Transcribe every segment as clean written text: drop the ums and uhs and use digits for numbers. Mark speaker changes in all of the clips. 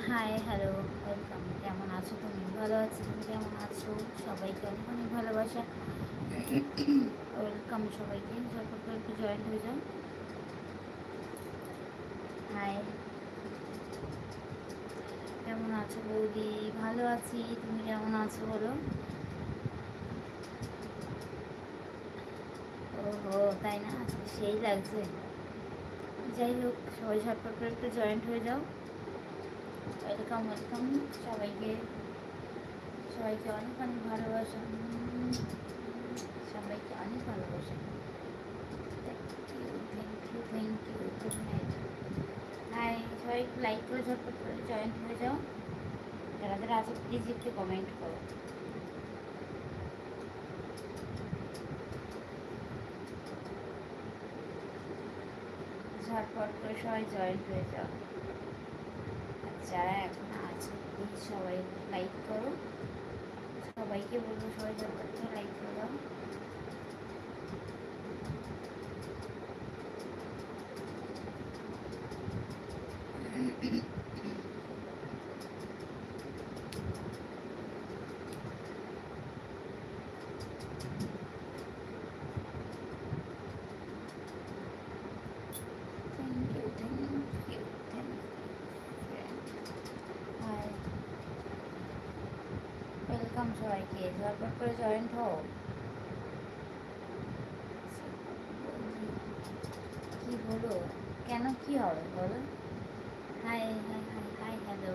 Speaker 1: High, hello, welcome. কেমন আছো তুমি? ভালো আছি। তুমি কেমন আছো? সবাইকে অনেক অনেক ভালোবাসা। ওয়েলকাম সবাইকে। ঝটপট করে একটু জয়েন হয়ে যাও। হাই, কেমন আছো বৌদি? ভালো আছি। তুমি কেমন আছো বলো? ওহো, তাই না? আজকে সেই লাগছে। যাই হোক, সবাই ঝটপট করে একটু জয়েন্ট হয়ে যাও। ওয়েলকাম ওয়েলকাম সবাইকে। সবাইকে অনেক অনেক ভালোবাসা। সবাইকে অনেক ভালোবাসা। Thank you. Good night. Hi, সবাই একটু লাইক করে ঝটপট করে জয়েন্ট হয়ে যাও। যারা যারা আছো প্লিজ একটু কমেন্ট করো। ঝটপট করে সবাই জয়েন্ট হয়ে যাও। আর যারা এখন আছো প্লিজ সবাই লাইক করো। সবাইকে বলবো সবাই ঝটপট করে লাইক করে দাও। Thank you thank you thank you. Hi, welcome সবাইকে। ঝটপট করে জয়েন্ট হও। কি বলো? কেন কি হবে বলো? High high high high, hello.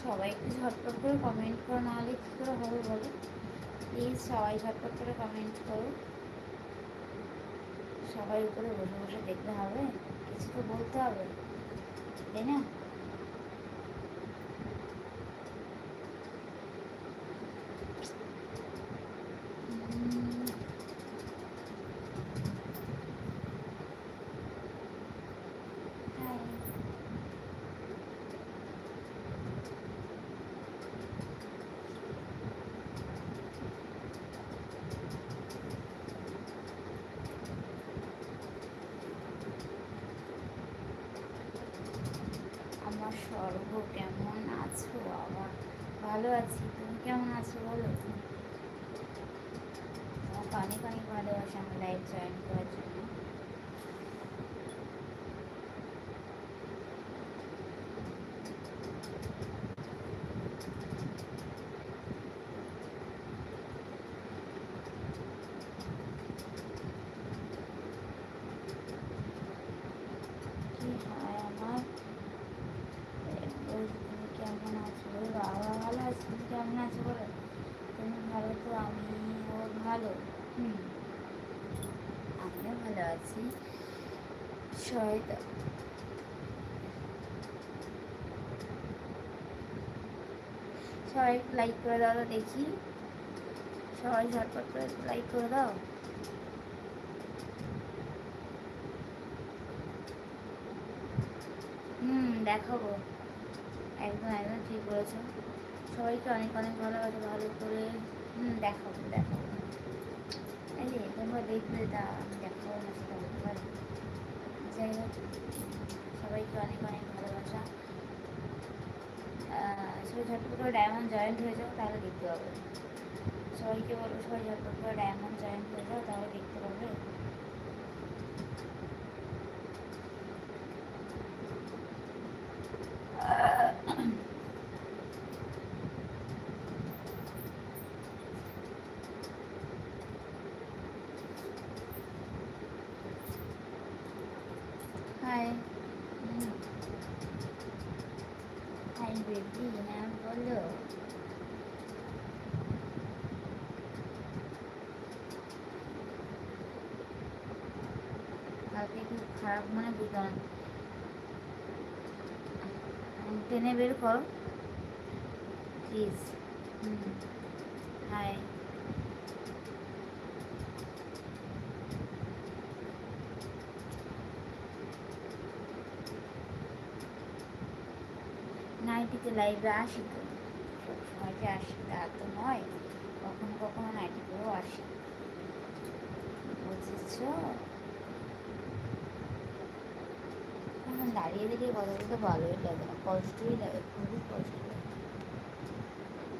Speaker 1: সবাই একটু ঝটপট করে কমেন্ট করো, নাহলে কী করে হবে বলো? প্লিজ সবাই ঝটপট করে কমেন্ট করো। সবাই উপরে বসে বসে দেখলে হবে? কিছু তো বলতে হবে, তাই না? হাই, আমার স্বর্গ কেমন আছো? আবার ভালো আছি। তুমি কেমন আছো বলো? তোমাকে অনেক অনেক ভালোবাসা আমার লাইফ জয়েন করার জন্য। কি হয় আমার? বলছি তুমি কেমন আছো? ওই বাবা ভালো আছি। তুমি কেমন আছো বলো? তুমি ভালো তো আমিও ভালো। হুম, আমিও ভালো আছি। সবাই সবাই একটু লাইক করে দাও তো দেখি। সবাই ঝটপট করে একটু লাইক করে দাও। দেখাবো। একদম একদম ঠিক বলেছো। সবাইকে অনেক অনেক ভালোবাসা, ভালো করে। দেখাবো দেখাবো। এই যে তোমরা দেখবে, তা আমি দেখাবো না সেটা বলতে পারি? যাই হোক, সবাইকে অনেক অনেক ভালোবাসা। সবাই ঝটপট করে ডায়মন্ড জয়েন্ট হয়ে যাও, তাহলে দেখতে পাবে। সবাইকে বলবো সবাই ঝটপট করে ডায়মন্ড জয়েন্ট হয়ে যাও, তাহলে দেখতে পাবে। হাই। হাই বেবি, হ্যাঁ বলো। কালকে কি খারাপ মনে বুঝলাম, টেনে বের করো প্লিজ। হাই। নাইটিতে লাইভে আসি তো, সবসময় যে আসি তা তো নয়, কখনো কখনো নাইটিতেও আসি, বুঝেছো? এখন দাঁড়িয়ে দাঁড়িয়ে কথা বলতে ভালোই লাগে না, কষ্টই লাগে, খুবই কষ্ট লাগে,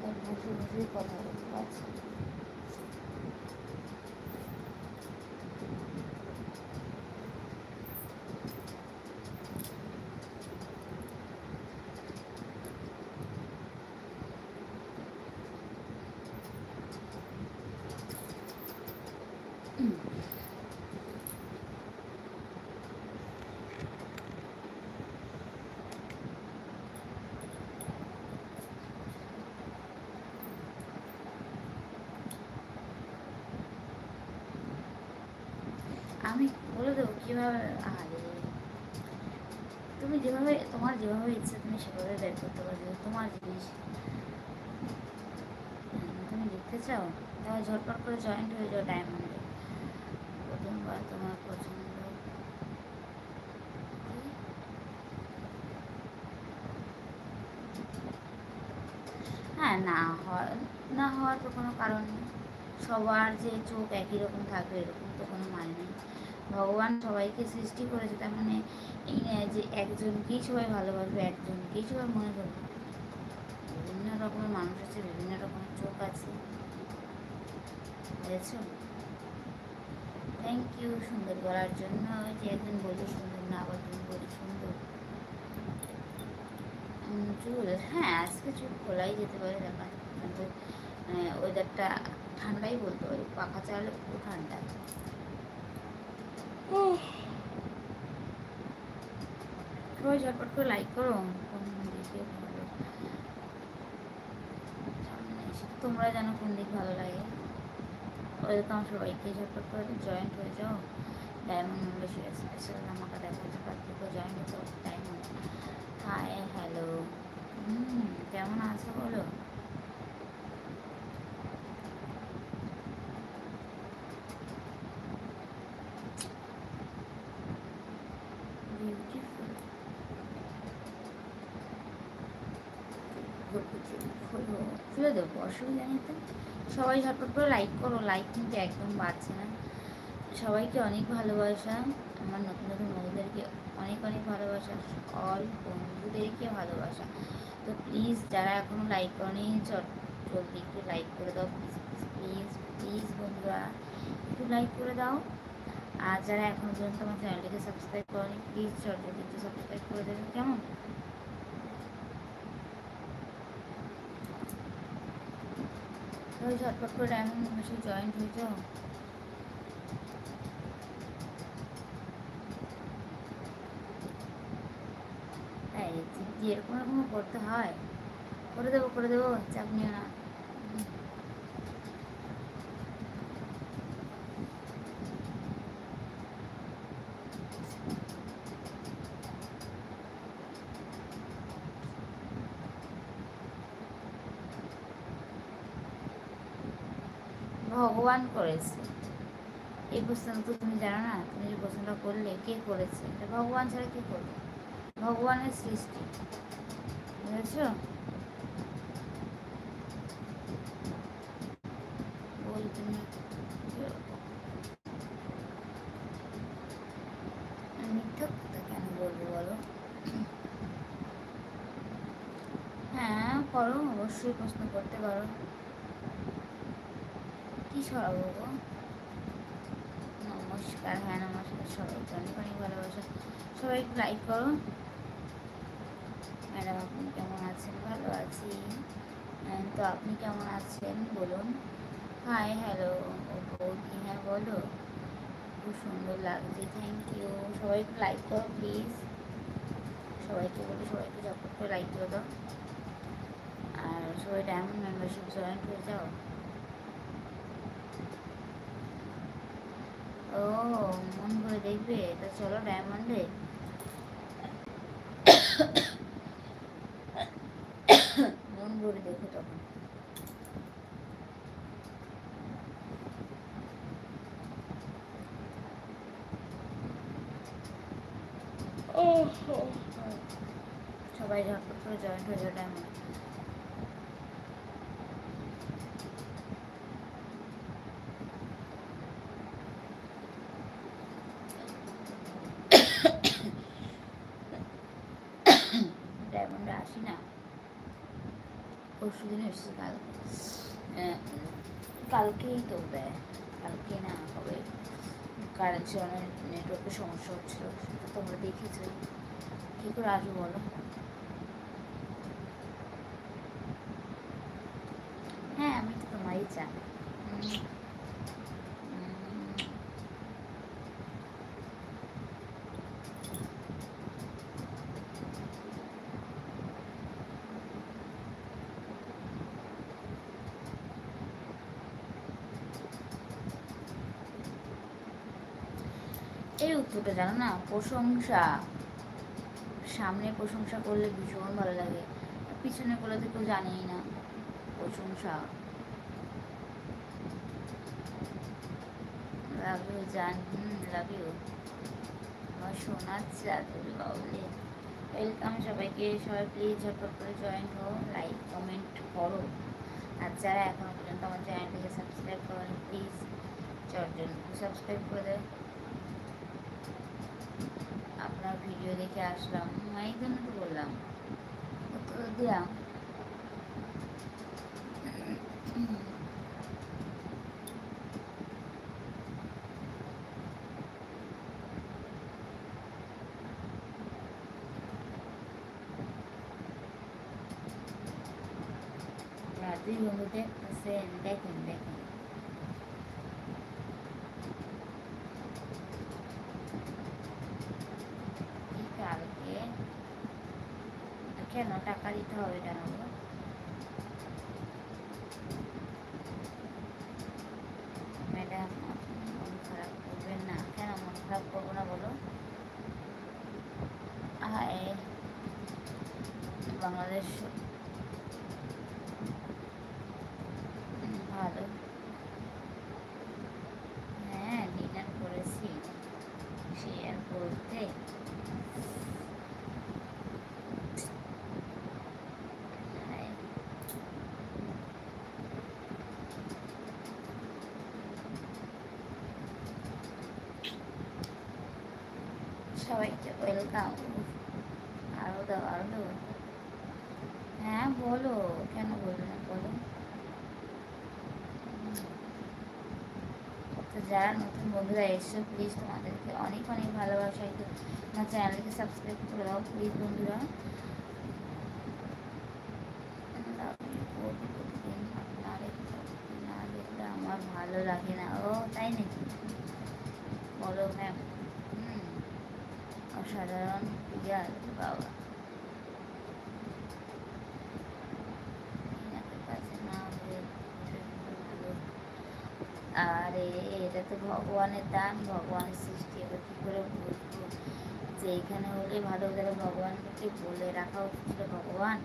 Speaker 1: তাই বসে বসেই কথা বলতে পারছি। আমি বলে দেবো কীভাবে। আরে তুমি যেভাবে, তোমার যেভাবে ইচ্ছে তুমি সেভাবে বের করতে পারবে, তোমার জিনিস। তুমি লিখতে চাও তাহলে ঝটপট করে জয়েন্ট হয়ে যাও ডায়মন্ডে। প্রথমবার তোমার পছন্দ। হ্যাঁ, না হওয়ার তো কোনো কারণ নেই। সবার যে চোখ একই রকম থাকবে এরকম তো কোনো মানে নেই। ভগবান সবাইকে সৃষ্টি করেছে, তার মানে এই নয় যে একজনকেই সবাই ভালোবাসবে, একজনকেই সবাই মনে করবে। বিভিন্ন রকমের মানুষ আছে, বিভিন্ন রকমের চোখ আছে, বুঝেছ? থ্যাংক ইউ সুন্দর বলার জন্য। যে একজন বললো সুন্দর না, আবার তুমি বলি সুন্দর। চুল, হ্যাঁ আজকে চুল খোলাই যেতে পারে, দেখা কিন্তু ওয়েদারটা ঠান্ডাই বলতে পারি, পাখা চালালে খুব ঠান্ডা। সবাই ঝটপট করে লাইক করো, কোন দিকে ভালো, তোমরা জানো কোন দিক ভালো লাগে। ওয়েলকাম সবাইকে, ঝটপট করে জয়েন্ট হয়ে যাও। ডায়মন্ড বেশি স্পেশাল আমাকে দেখা যাচ্ছে, তার থেকে জয়েন্ট হতে ডায়মন্ড। হাই হ্যালো, কেমন আছো বলো? বিউটিফুল। খুলে দেবো, অসুবিধা নেই তো। সবাই ঝটপট করে লাইক করো, লাইক কিন্তু একদম বাড়ছে না। সবাইকে অনেক ভালোবাসা, আমার নতুন নতুন বন্ধুদেরকে অনেক অনেক ভালোবাসা, অল বন্ধুদেরকে ভালোবাসা। তো প্লিজ যারা এখনও লাইক করেনি জলদি একটু লাইক করে দাও, প্লিজ প্লিজ প্লিজ বন্ধুরা একটু লাইক করে দাও। আর যারা এখনও পর্যন্ত আমার চ্যানেলটিকে সাবস্ক্রাইব করেনি প্লিজ জলদি একটু সাবস্ক্রাইব করে দেবেন, কেমন? সবাই ঝটপট করে ডায়মন্ড মেম্বারশিপ জয়েন্ট হয়ে যাও। তাই এরকম এরকম করতে হয়, করে দেবো চাপ নিও না। ভগবান করেছে এই প্রশ্ন, তো তুমি জানো না? তুমি যে প্রশ্নটা করলে কে করেছে, এটা ভগবান ছাড়া কে করবে? ভগবানের সৃষ্টি, বুঝেছ? বল তুমি মিথ্যা কথা কেন বলবো বলো? হ্যাঁ করো, অবশ্যই প্রশ্ন করতে পারো। কি সরাবো গো? নমস্কার, হ্যাঁ নমস্কার, সবাইকে অনেক অনেক ভালোবাসা। সবাই একটু লাইক করো। ম্যাডাম আপনি কেমন আছেন? ভালো আছি। তো আপনি কেমন আছেন বলুন। হাই হ্যালো, ও বৌদি, হ্যাঁ বলো। খুব সুন্দর লাগছে, থ্যাংক ইউ। সবাই একটু লাইক করো প্লিজ, সবাইকে বলি সবাইকে সাপোর্ট করে লাইক করে দাও। আর সবাই ডায়মন্ড মেম্বারশিপ জয়েন হয়ে যাও। ও মন করে দেখবে, তা চলো ডায়মন্ডে। মন ভরে দেখো তখন। সবাই ঝটপট করে জয়েন্ট হয়ে যাও ডায়মন্ড। ডায়মন্ডে আসি না, পরশু দিন এসেছি, কালকেই তো দেয়, কালকে না কবে কারেন্সি অনেক নেটওয়ার্কের সমস্যা হচ্ছিল, সেটা তোমরা দেখেছো। কী করে আসবো বলো? হ্যাঁ আমি তো তোমারই চাই। এই উত্তরটা জানো না? প্রশংসা, সামনে প্রশংসা করলে ভীষণ ভালো লাগে, পিছনে করলে তো কেউ জানেই না। প্রশংসা, লাভ ইউ জান, লাভ ইউ আমার সোনার চাঁদুল বাউলে। ওয়েলকাম সবাইকে, সবাই প্লিজ ঝটপট করে জয়েন হো, লাইক কমেন্ট করো। আর যারা এখনো পর্যন্ত আমার চ্যানেলটিকে সাবস্ক্রাইব করেন প্লিজ চটজন সাবস্ক্রাইব করে দেয়। আপনার ভিডিও দেখে আসলাম, এই জন্য তো বললাম, তো দিলাম। দুই বন্ধু দেখতেছেন, দেখেন দেখেন। কালকে কেন টাকা দিতে হবে কেন? ম্যাডাম মন খারাপ করবেন না। কেন মন খারাপ করবো না বলো? হায় বাংলাদেশ ভালো। হ্যাঁ ডিনার করেছি, শেয়ার করতে। সবাইকে ওয়েলকাম। আরও দাও আরও দাও। হ্যাঁ বলো, কেন বলবে না বলো। তো যারা নতুন বন্ধুরা এসছো প্লিজ তোমাদেরকে অনেক অনেক ভালোবাসা, একটু আমার চ্যানেলকে সাবস্ক্রাইব করে দাও প্লিজ বন্ধুরা। না দেখলে আমার ভালো লাগে না। ও তাই নাকি? বলো ম্যাম। অসাধারণ পিয়ার বাবা, আরে এটা তো ভগবানের দান, ভগবানের সৃষ্টি। এবার কী করে বুঝবো যে এখানে হলে ভালো গেলে? ভগবানকে বলে রাখা উচিত, ভগবান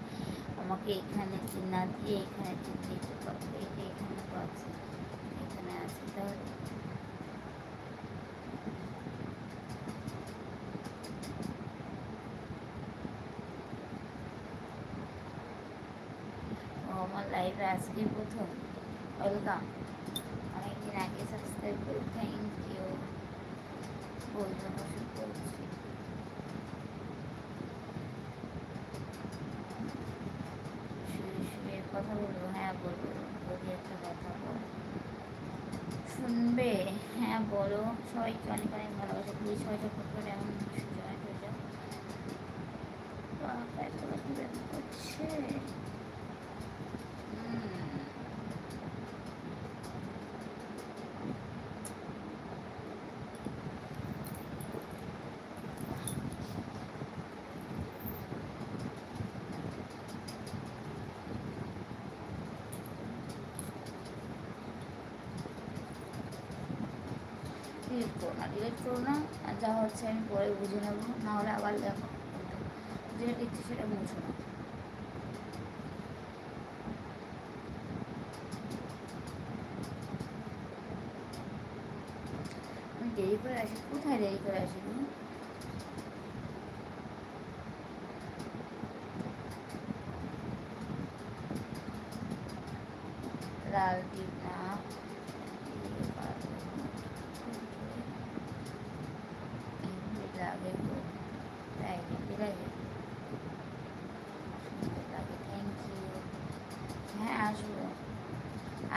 Speaker 1: আমাকে এখানে না দিয়ে এখানে দিতে পারবে, এটা এখানে পাচ্ছে, এখানে আছে। তাহলে আমার লাইফে আজকে প্রথম, ওয়েলকাম। অনেকদিন আগে সাবস্ক্রাইব করে থ্যাংক ইউ বলতে ওষুধ করছি। শুয়ে শুয়ে কথা বলবো? হ্যাঁ বলবো, যদি একটা কথা বলো শুনবে। হ্যাঁ বলো। সবাইকে অনেক অনেক ভালোবাসা, প্লিজ সবাই সাপোর্ট করে এমন জয়েন্ট হয়ে যাও। করছে ডিলিট করো না। আর যা হচ্ছে আমি পরে বুঝে নেবো, নাহলে আবার দেখো যেটা লিখছি সেটা মুছো না। আমি দেরি করে আসি, কোথায় দেরি করে আসি তুমি? লাল টিপ না লাগে গো, তাই লাগে লাগে। Thank you. হ্যাঁ আসবো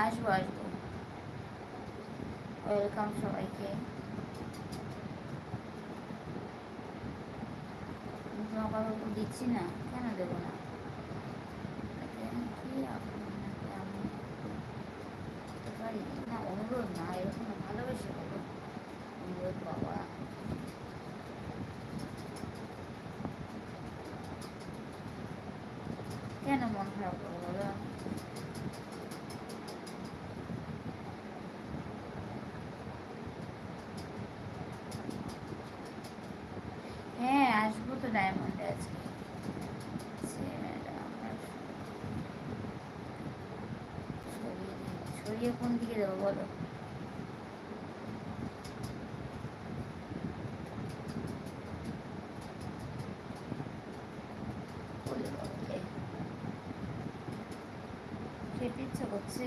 Speaker 1: আসবো আসবো। ওয়েলকাম সবাইকে। আমি তোমার কথা দিচ্ছি না, কেন দেবো না? কি আপনাকে আমি করতে পারি না? অনুরোধ না, এরকম না, ভালোবেসে বলো অনুরোধ। বাবা কেন মন খারাপ করবো বলো? হ্যাঁ আসবো তো ডায়মন্ডে আজকে। ছড়িয়ে কোন দিকে দেবো বলো? খেতে ইচ্ছা করছে,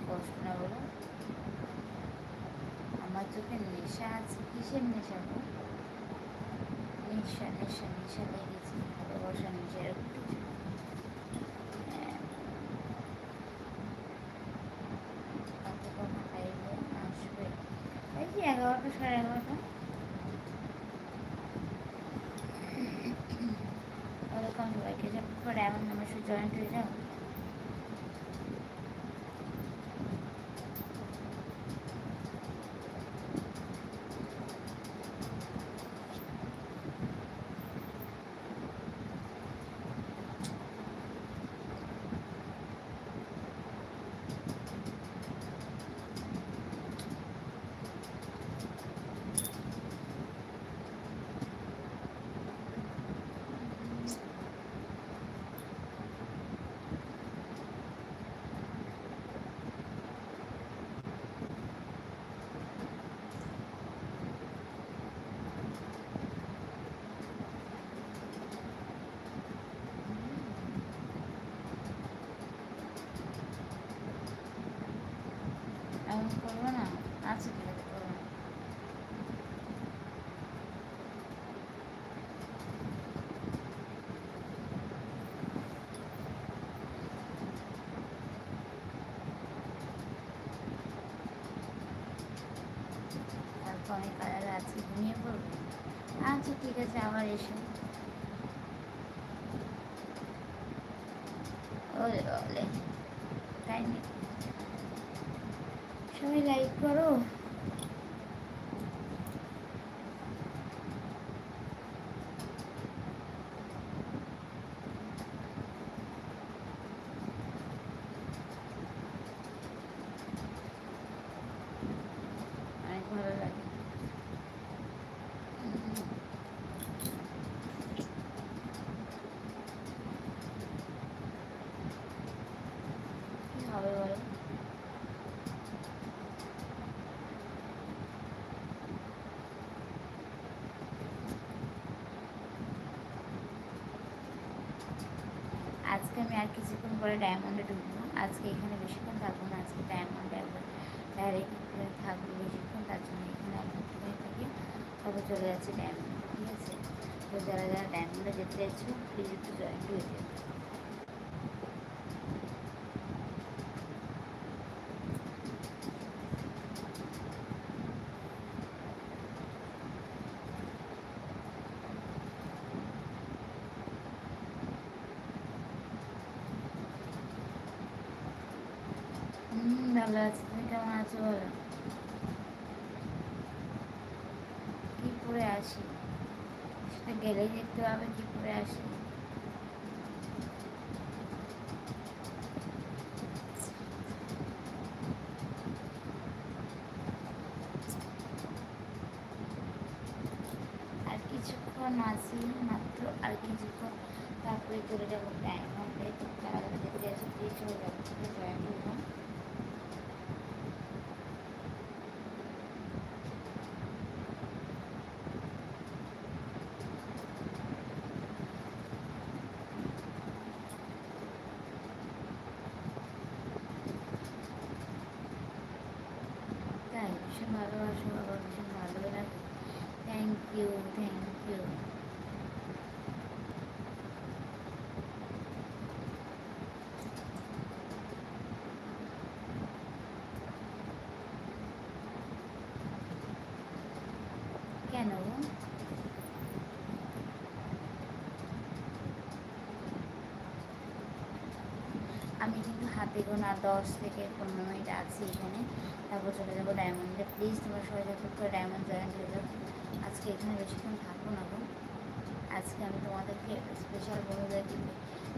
Speaker 1: কষ্ট না বলো? আমার চোখে নেশা আছে। কিসের নেশা গো? নেশা নেশা নেশা লেগেছে, ভালোবাসা নেশা, এরকম কিছু। হ্যাঁ, কতক্ষণ খাইলে আসবে? এই যে 11টা, 11:30। ওরকম সবাইকে যখন পরে এমন আমার সাথে জয়েন্ট হয়ে যাও। এমন করবো না। আচ্ছা ঠিক আছে, করবো না। তারপর আমি কালারে আজকে ঘুমিয়ে পড়বো। আচ্ছা ঠিক আছে, আবার এসো। ওলে ওলে, তাই নাকি? সবাই লাইক করো। অনেক ভালো লাগে। কি হবে বলো? আজকে আমি আর কিছুক্ষণ পরে ডায়মন্ডে ঢুকবো। আজকে এখানে বেশিক্ষণ থাকবো না, আজকে ডায়মন্ডে একবার ডাইরেক্ট থাকবো বেশিক্ষণ, তার জন্য এখানে আমি একটুখানি থেকে তারপর চলে যাচ্ছি ডায়মন্ডে, ঠিক আছে? তো যারা যারা ডায়মন্ডে যেতে চাইছো প্লিজ একটু জয়েন হয়ে যাবে। ভালো আছি, তুমি কেমন আছো বলো? কি পরে আসি সেটা গেলেই দেখতে হবে, কি পরে আসি। কিছুক্ষণ আছি, মাত্র আর কিছুক্ষণ, তারপরে চলে যাবো ডায়মন্ডে। তারা যেতে গেছে প্লিজ সবাই জয়েন করবো। তাই ভীষণ ভালোবাসো, আবার ভীষণ ভালো লাগে। Thank you, thank you. কেন? আমি কিন্তু হাতে গোনা 10 থেকে 15 মিনিট আছি এখানে, তারপর চলে যাবো ডায়মন্ডে। প্লিজ তোমার সবাই যত করে ডায়মন্ড জয়েন করে যাও। আজকে এখানে বেশিক্ষণ থাকবো না গো। আজকে আমি তোমাদেরকে স্পেশাল বন্ধুদেরকে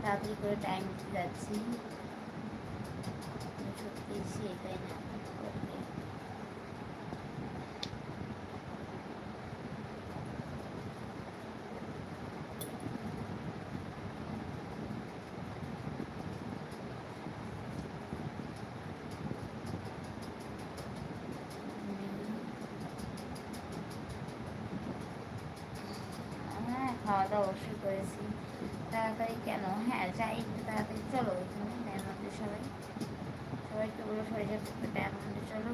Speaker 1: তাড়াতাড়ি করে টাইম দিতে যাচ্ছি। সত্যি সেটাই না। ওকে, হ্যাঁ খাওয়া দাওয়া অবশ্যই করেছি। তাড়াতাড়ি কেন? হ্যাঁ যাই, একটু তাড়াতাড়ি চলো এখানে ডায়মন্ডে। সবাই সবাইকে বলো সবাই যাতে একটু ডায়মন্ডে চলো।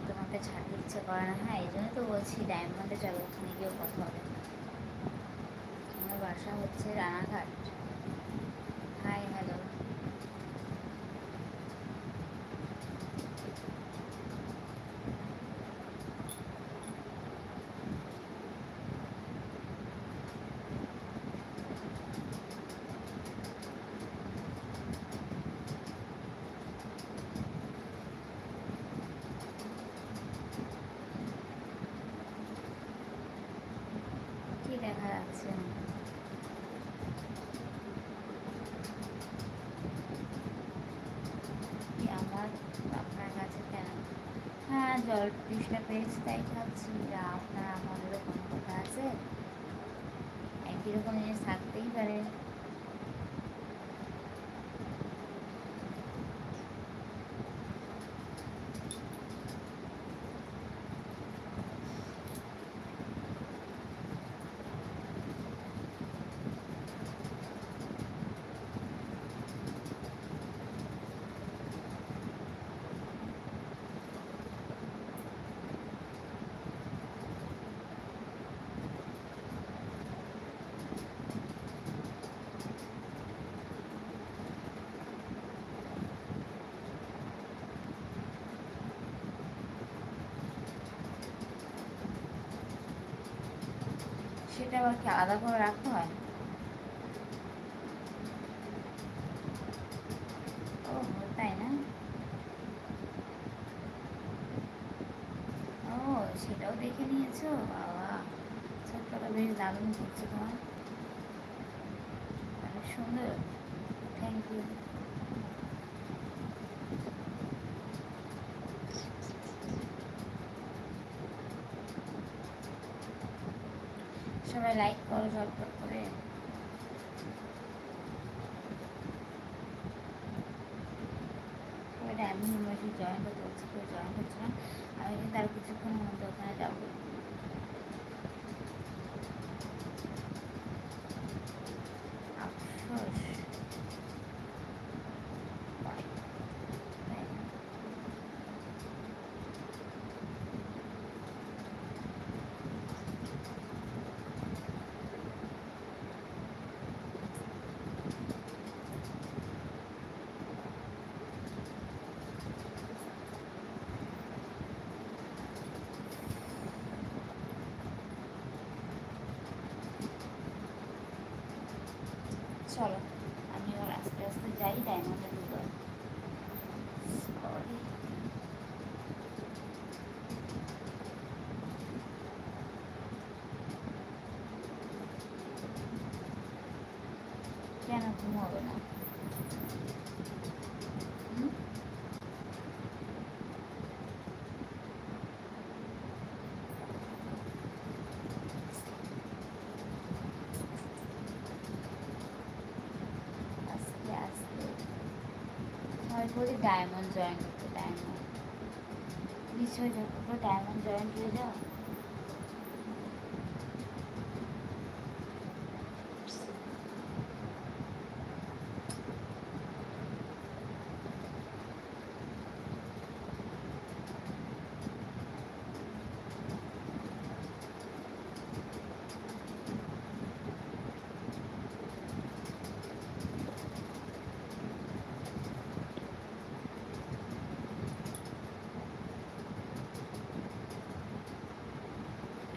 Speaker 1: তোমাকে ছাড়তে ইচ্ছে করে না? হ্যাঁ এই জন্য তো বলছি ডায়মন্ডে চলো, ওখানে গিয়েও কথা হবে। আমার বাসা হচ্ছে রানাঘাট। Hi hello. কি দেখা যাচ্ছে? কি আমার আপনার কাছে কেন? হ্যাঁ জল তৃষ্ণা পেয়েছি তাই খাচ্ছি। আপনার আমাদেরও কোনো কথা আছে? একই রকম জিনিস থাকতেই পারে। সেটা আবার কি আলাদা করে রাখতে হয়? ও তাই না? ও সেটাও দেখে নিয়েছো? বাবা, ছোট্টটা বেশ দারুণ করছে তোমার, অনেক সুন্দর। Thank you. সবাই লাইক করো ঝটপট করে। সবাই আমি মেসেজ জয়েন করতে বলছি, কেউ জয়েন করছে না। আমি কিন্তু আর কিছুক্ষণের মধ্যে ওখানে যাবো। আফসোস, তাই না? চলো আমি এবার আস্তে আস্তে যাই ডায়মন্ডের ভিতর। সরি, কেন ঘুমাবে না? হুম? আস্তে আস্তে সবাই বলি ডায়মন্ড জয়েন করতে, ডায়মন্ড নিশ্চয় যখন ডায়মন্ড জয়েন হয়ে যাও।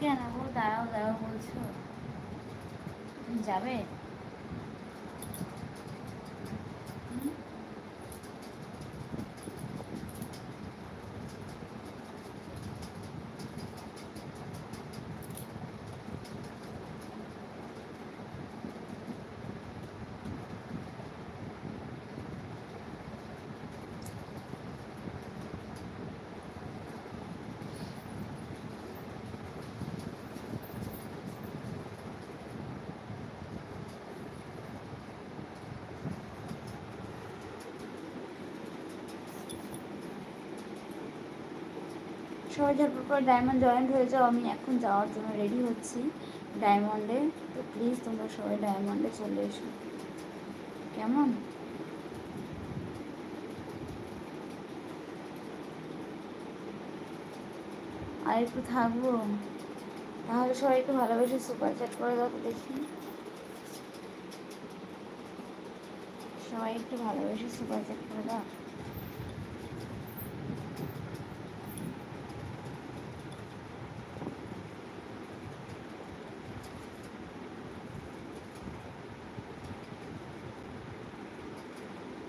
Speaker 1: কেন গো দাঁড়াও দাঁড়াও বলছো? তুমি যাবে? হুম? সবাই ঝটপট করে ডায়মন্ড জয়েন্ট হয়ে যাও, আমি এখন যাওয়ার জন্য রেডি হচ্ছি ডায়মন্ডে। তো প্লিজ তোমরা সবাই ডায়মন্ডে চলে এসো, কেমন? আর একটু থাকবো, তাহলে সবাই একটু ভালোবেসে সুপার চ্যাট করে দাও তো দেখি। সবাই একটু ভালোবেসে সুপার চ্যাট করে দাও।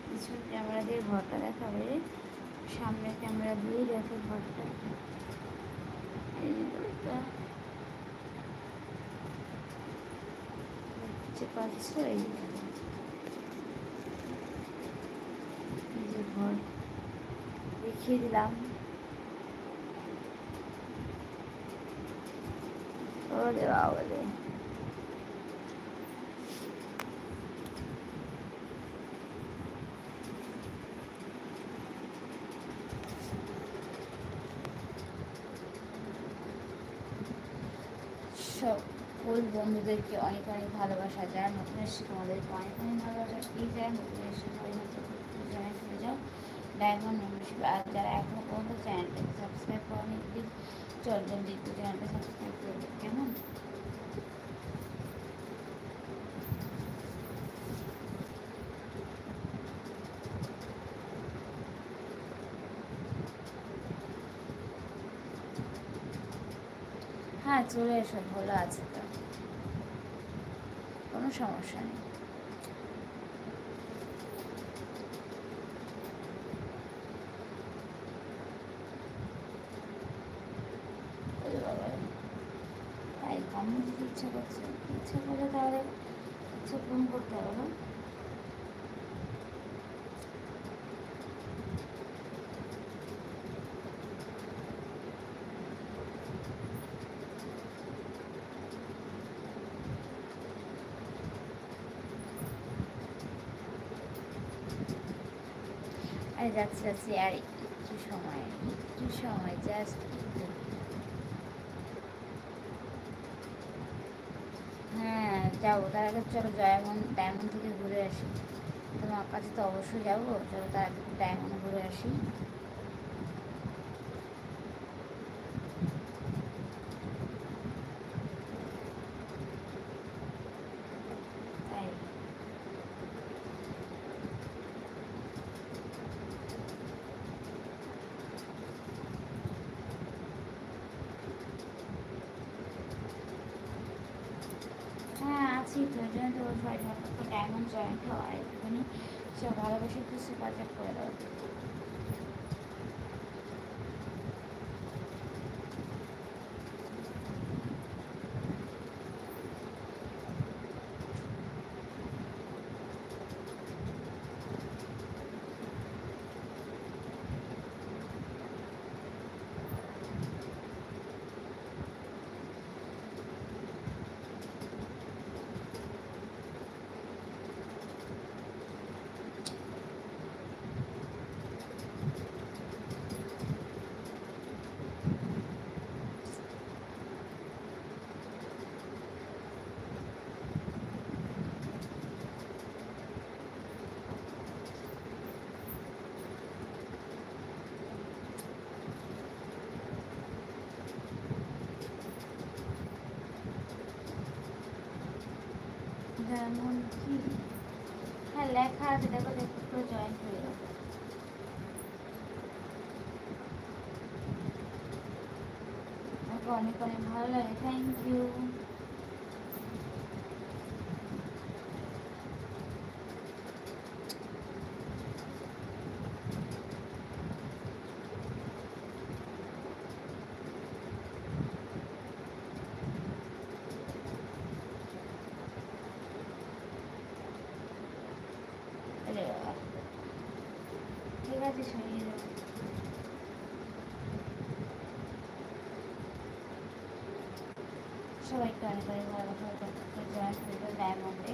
Speaker 1: পিছন ক্যামেরা দিয়ে ঘরটা দেখাবে, সামনের ক্যামেরা দিয়েই দেখে ঘরটা। এই যে ঘরটা দেখতে পাচ্ছ, এই যে ঘর দেখিয়ে দিলাম। ওরে বাবা রে, সকল বন্ধুদেরকে অনেক অনেক ভালোবাসা, যারা নতুন এসেছে তোমাদেরকে অনেক অনেক ভালোবাসা। প্লিজ যারা নতুন এসেছে সবাই নতুন জয়েন হয়ে যাও ডায়মন্ড মেম্বারশিপ। আর যারা এখনও পর্যন্ত চ্যানেলটাকে সাবস্ক্রাইব করেনি প্লিজ চল জলদি একটু চ্যানেলটা সাবস্ক্রাইব করবে, কেমন? হ্যাঁ চলে এসো, ভালো আছে তো, কোনো সমস্যা নেই। ওরে বাবা রে, তাই কেমন যদি ইচ্ছা করছে, ইচ্ছা করলে তাহলে ইচ্ছা পূরণ করতে হবে না? আরে যাচ্ছি যাচ্ছি, আর একটু সময়, একটু সময়, জাস্ট একটু। হ্যাঁ যাবো, তার আগে চলো ডায়মন্ড ডায়মন্ড থেকে ঘুরে আসি। তোমার কাছে তো অবশ্যই যাবো, চলো তার আগে ডায়মন্ড ঘুরে আসি। তাই হ্যাঁ আছি তো, ওই জন্য তো সবাই ঝটপট করে ডায়মন্ড জয়েন্ট হয় একটুখানি সব ভালোবাসে একটু সুপার চ্যাট করে দাও। যেমন কি, হ্যাঁ লেখা আছে দেখো, দেখো পুরো জয়েন্ট হয়ে যাবে। আমাকে অনেক অনেক ভালো লাগে, থ্যাংক ইউ। আরে বাবা, ঠিক আছে সরিয়ে দেবো। সবাইকে অনেক অনেক ভালোবাসা, জয়েন্ট হয়ে যাবে ডায়মন্ডে।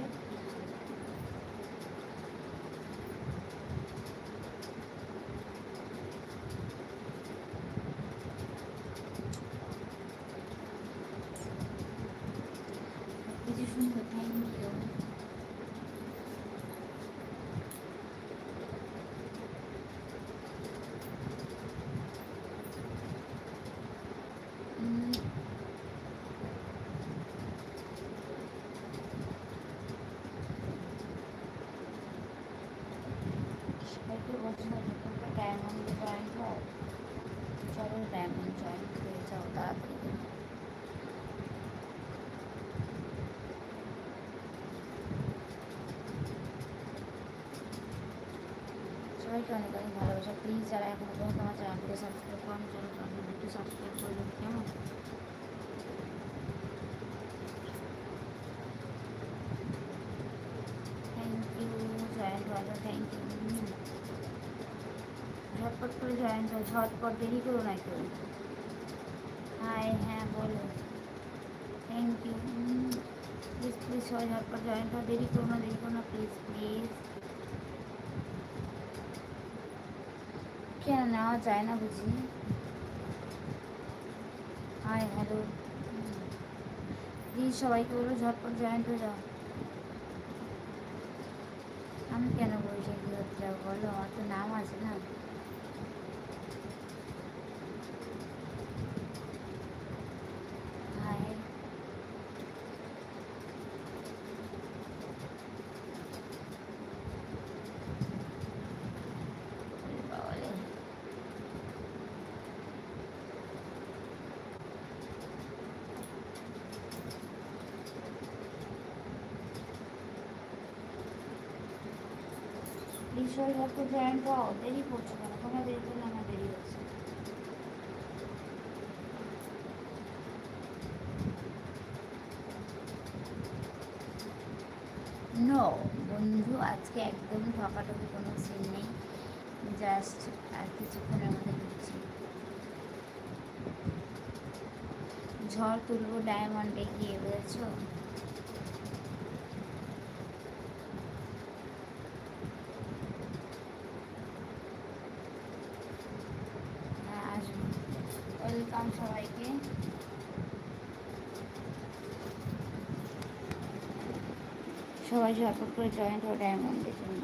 Speaker 1: কিছু সুন্দর, থ্যাংক ইউ। সবাইকে বলছি না যখন ডায়মন্ডে জয়েন্ট হও, চলো ডায়মন্ড জয়েন্ট হয়ে যাও তাড়াতাড়ি করে। সবাইকে অনেক অনেক ভালোবাসা, প্লিজ যারা এখনো পর্যন্ত আমার চ্যানেলটিকে সাবস্ক্রাইব করেন, চলো আপনাদের একটু সাবস্ক্রাইব করে দেবেন কেমন। থ্যাংক ইউ, জয়েন্ট হওয়া, থ্যাংক ইউ। ঝটপট করে জয়েন্ট হও, ঝটপট, দেরি করো না কেউ। হাই, হ্যাঁ বলো, থ্যাংক ইউ। প্লিজ প্লিজ সবাই ঝটপট জয়েন্ট হও, দেরি করো না, দেরি করো না, প্লিজ প্লিজ। কেন নেওয়া যায় না বুঝি? হাই, হ্যালো, প্লিজ সবাইকে বলো ঝটপট জয়েন্ট হয়ে যাও। আমি কেন বলছি কি হতে যাবো বলো, আমার তো নাম আছে না। হাই, বাবালে, প্লিজ সবাই ঝটপট জয়েন্ট হও, দেরি করছো কেন? তোমরা দেরি করলে আমার দেরি হচ্ছে। নো বন্ধু, আজকে একদম ঠকাঠকি কোনো সিন নেই, জাস্ট আর কিছুক্ষণের মধ্যে ঢুকছি। ঝড় তুলবো ডায়মন্ডে গিয়ে, বুঝেছো? হ্যাঁ আসবো, ওয়েলকাম সবাইকে। সবাই ঝটপট করে জয়েন্ট হও ডায়মন্ডের জন্য,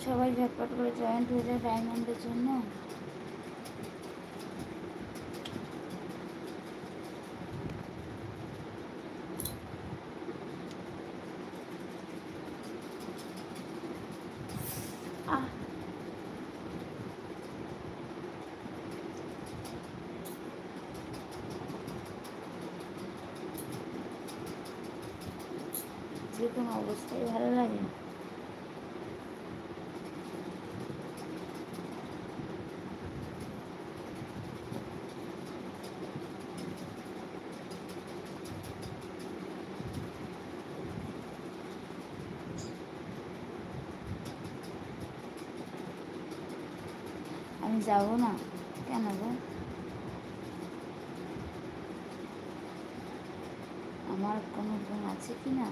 Speaker 1: সবাই ঝটপট করে জয়েন্ট হয়ে যায় ডায়মন্ডের জন্য। আহ, যে কোনো অবস্থায় ভালো লাগে। আমি যাবো না কেন গো? আমার কোনো বোন আছে কি না?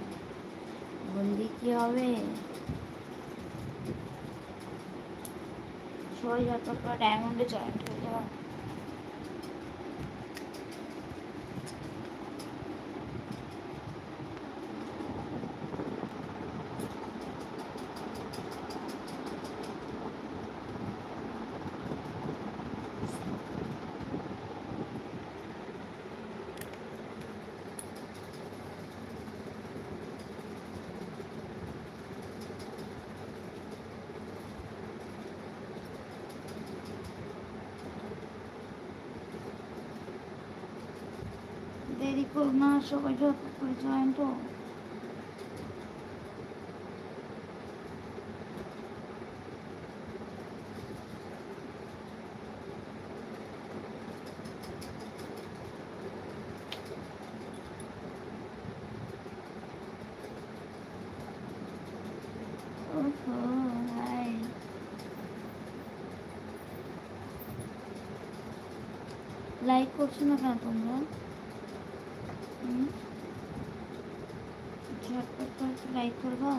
Speaker 1: বন্দি কি হবে? সবাই যত ডায়মন্ডে জয়েন্ট হয়ে যাওয়া। দেরি করো না, সবাই যত করে জয়েন্ট হোক। লাইক করছো না কেন তোমরা? ঝটপট করে লাইক করবা।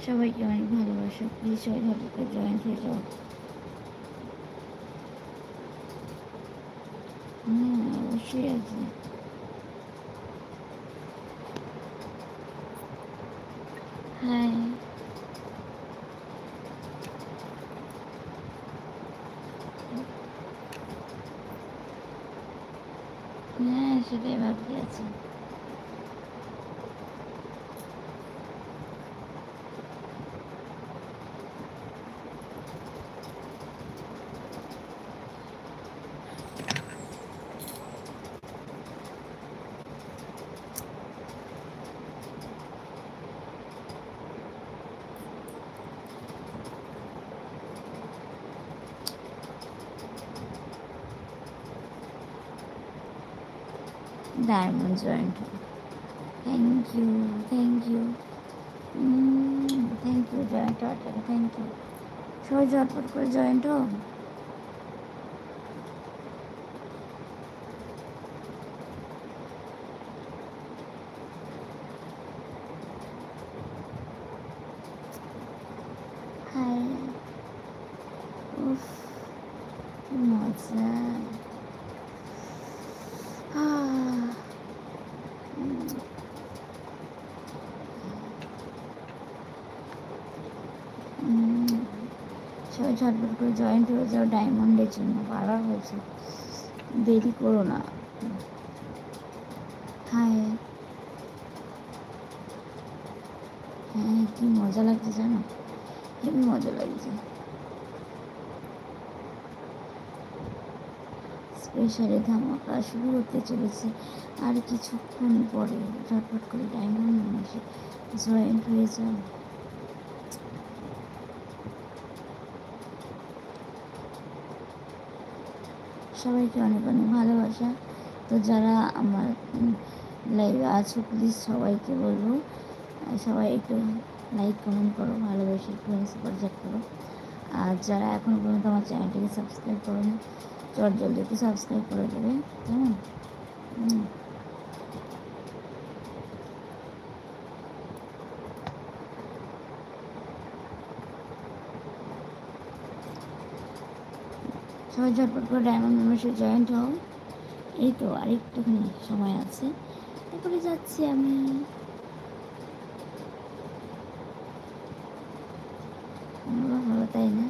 Speaker 1: সবাইকে অনেক ভালোবাসা, প্লিজ সবাই ঝটপট করে জয়েন্ট হয়ে যাও। অবশ্যই আছে। হ্যাঁ হ্যাঁ, সেটাই ভাবতে আছি। Diamond joined, thank you thank you thank you joined হওয়ার জন্য, থ্যাংক ইউ। সবাই ঝটপট করে জয়েন্ট হোক। হাই, উফ কি মজা। সবাই ঝটপট করে জয়েন্ট হয়ে যাও ডায়মন্ডের জন্য, বারবার হয়েছে, দেরি করো না। হাই, হ্যাঁ কি মজা লাগছে জানো, হেবি মজা লাগছে। প্রেশারে ধামাকা শুরু হতে চলেছে আর কিছুক্ষণ পরে। ঝটপট করে ডায়মন্ড মেশে জয়েন্ট হয়ে যাও। সবাইকে অনেক অনেক ভালোবাসা। তো যারা আমার লাইভে আছো প্লিজ সবাইকে বলবো সবাই একটু লাইক কমেন্ট করো, ভালোবেসে একটু সাপোর্ট করো। আর যারা এখনও পর্যন্ত আমার চ্যানেলটিকে সাবস্ক্রাইব করো না, জলদি একটু সাবস্ক্রাইব করে দেবে, কেমন? সবাই ঝটপট করে ডায়মন্ড মেম্বারশিপ জয়েন্ট হও। এই তো আরেকটুখানি সময় আছে, এরপরে যাচ্ছি আমি। ভালো তাই না?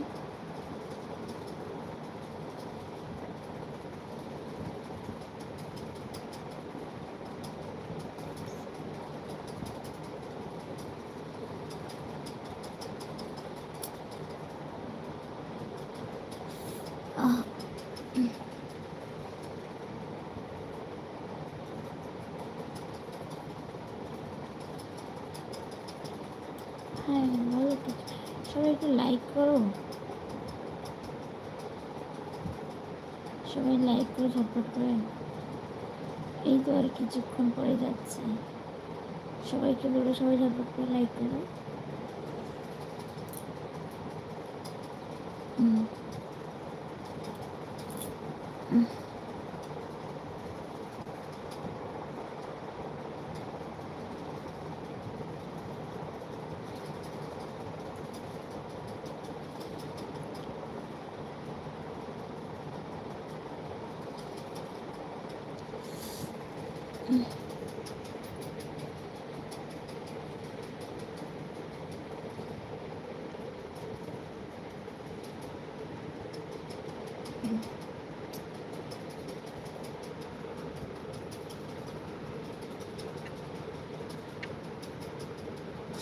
Speaker 1: হ্যাঁ ভালো তো, সবাই একটু লাইক করো, সবাই লাইক করো ঝটপট করে। এই তো আর কিছুক্ষণ পরে যাচ্ছে, সবাইকে বলো সবাই ঝটপট করে লাইক করো।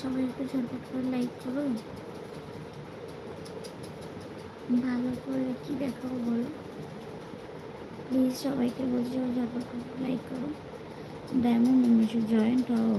Speaker 1: সবাই একটু ঝটপট করে লাইক করো। ভালো করে কি দেখাবো বলো, প্লিজ সবাইকে বলছি ঝটপট করে লাইক করো, ডায়মন্ড মেম্বারশিপ জয়েন্ট হও।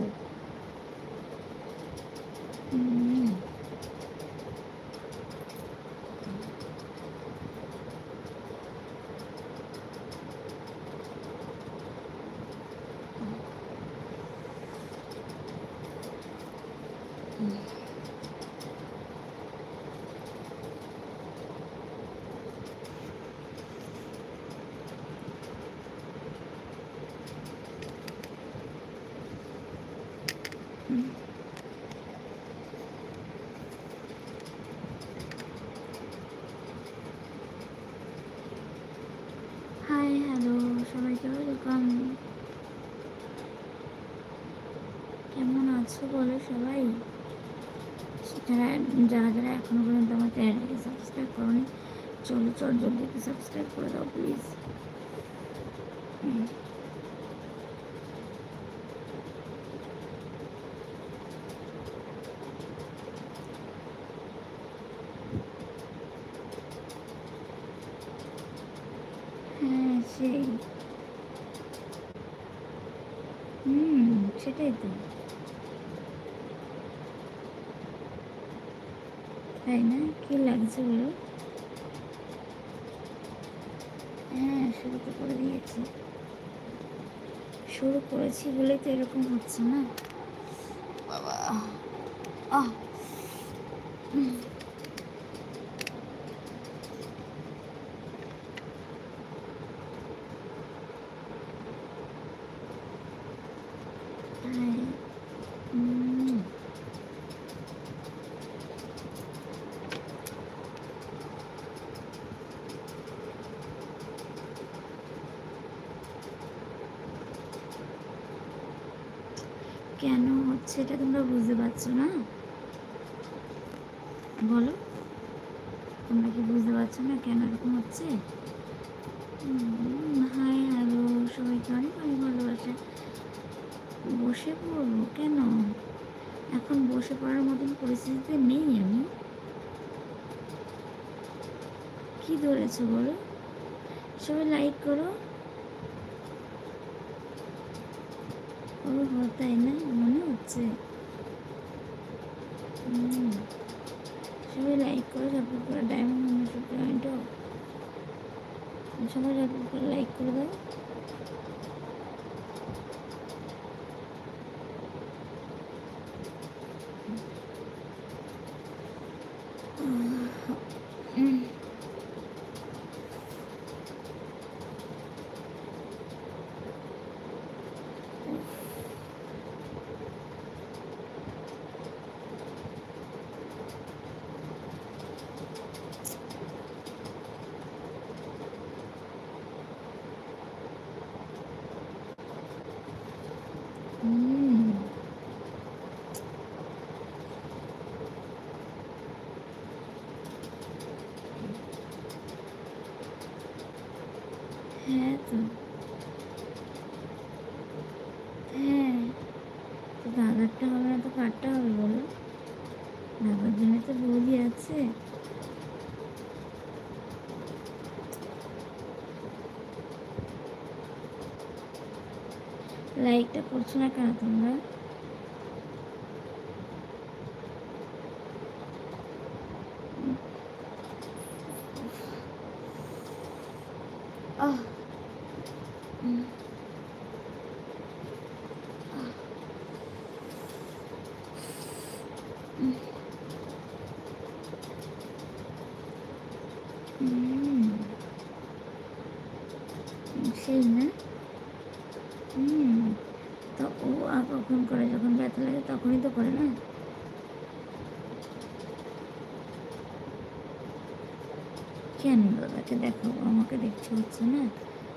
Speaker 1: হাই হ্যালো সবাইকে ওয়েলকাম। কেমন আছো বলো সবাই? যারা যারা যারা এখনো পর্যন্ত আমার চ্যানেলটিকে সাবস্ক্রাইব করোনি, চলো জলদি একটু সাবস্ক্রাইব করে দাও প্লিজ। হ্যাঁ সেই সেটাই তো, তাই না? কি লাগছে বলো? হ্যাঁ শুরু তো করে দিয়েছি, শুরু করেছি বলেই তো এরকম হচ্ছে না বাবা। আহ কেন হচ্ছে এটা তোমরা বুঝতে পারছো না? বলো, তোমরা কি বুঝতে পারছো না কেন এরকম হচ্ছে? হাই হ্যালো সবাইকে অনেক অনেক ভালোবাসা। বসে পড়বো কেন? এখন বসে পড়ার মতন পরিস্থিতিতে নেই আমি। কি ধরেছো বলো? সবাই লাইক করো। ও তাই না, মনে হচ্ছে। সবাই লাইক করো, সাপোর্ট করো। ডায়মন্ড মেম্বারশিপ জয়েন্ট হোক, সবাই সাপোর্ট করে লাইক করে দাও। হ্যাঁ তো, হ্যাঁ তো দাদারটা হবে না তো কারটা হবে বলো? দাদার জন্য তো বৌদি আছে। লাইকটা করছো না কেন তোমরা? সেই না। তো ও কখন করে, যখন ব্যথা লাগে তখনই তো করে না। কেন দাদাকে দেখাবো? আমাকে দেখতে হচ্ছে না,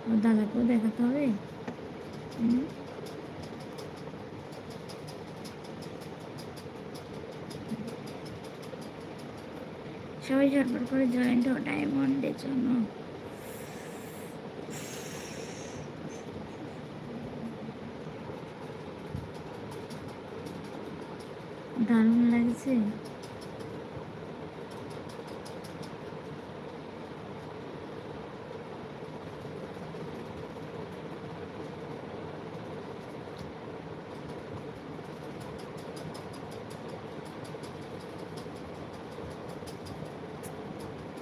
Speaker 1: আমার দাদাকেও দেখাতে হবে। সবাই ঝটপট করে জয়েন্ট হও ডায়মন্ডের জন্য। দারুণ লাগছে।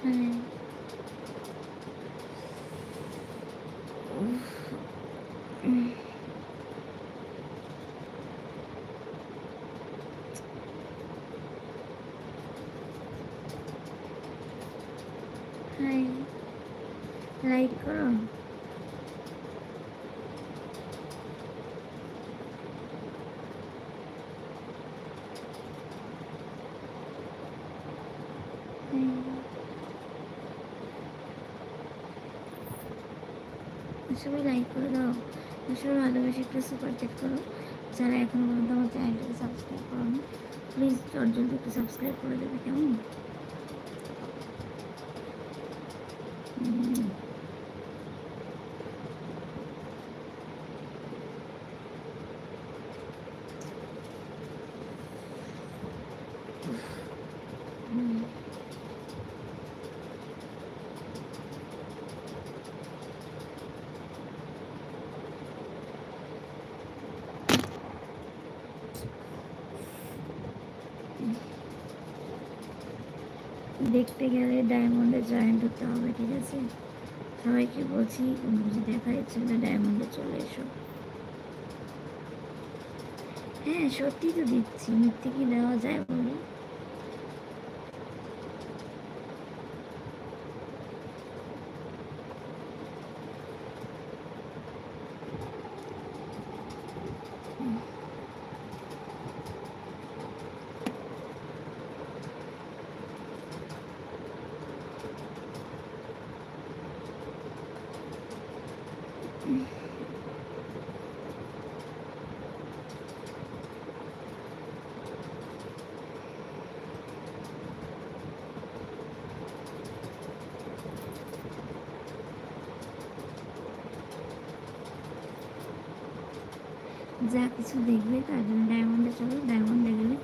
Speaker 1: হ্যাঁ হাই, লাইক করো। সবাই লাইক করে দাও, সবাই ভালোবেসে একটু সুপার চ্যাট করো। যারা এখনো পর্যন্ত আমার চ্যানেলটাকে সাবস্ক্রাইব করো না, প্লিজ জলদি একটু সাবস্ক্রাইব করে দেবে, কেমন? দেখতে গেলে ডায়মন্ডে জয়েন্ট হতে হবে, ঠিক আছে? সবাইকে বলছি, যদি দেখা ইচ্ছে হলে ডায়মন্ডে চলে এসো। হ্যাঁ সত্যি তো দিচ্ছি, মিথ্যে কি দেওয়া যায় বলো? যা কিছু দেখবে তার জন্য ডায়মন্ডে চলো। ডায়মন্ডে গেলে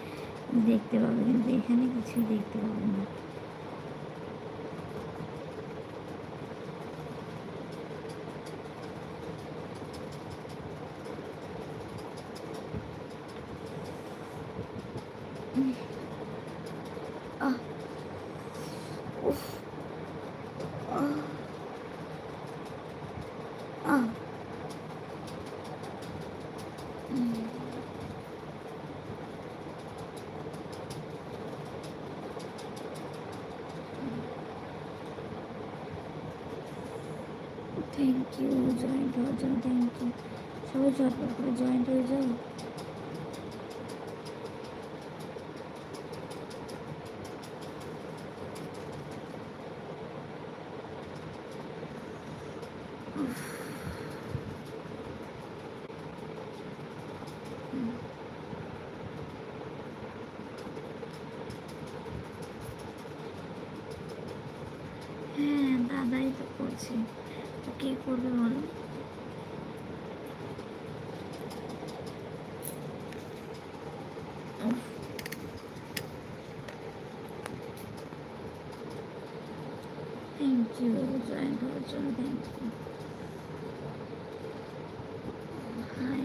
Speaker 1: দেখতে পাবে, কিন্তু এখানে কিছুই দেখতে পাবে না। আহ উফ আহ আহ থ্যাংক ইউ, জয়েন্ট হওয়ার জন্য থ্যাংক ইউ। সবাই ঝটপট করে জয়েন্ট হয়ে যাও। হ্যাঁ, দাদাই তো করছে, তো কে করবে বলো? থ্যাংক ইউ জয়েন্ট হওয়ার জন্য, থ্যাংক ইউ। হাই,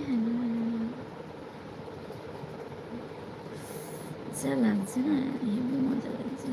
Speaker 1: হ্যালো, যা লাগছে না, হেবি মজা লাগছে।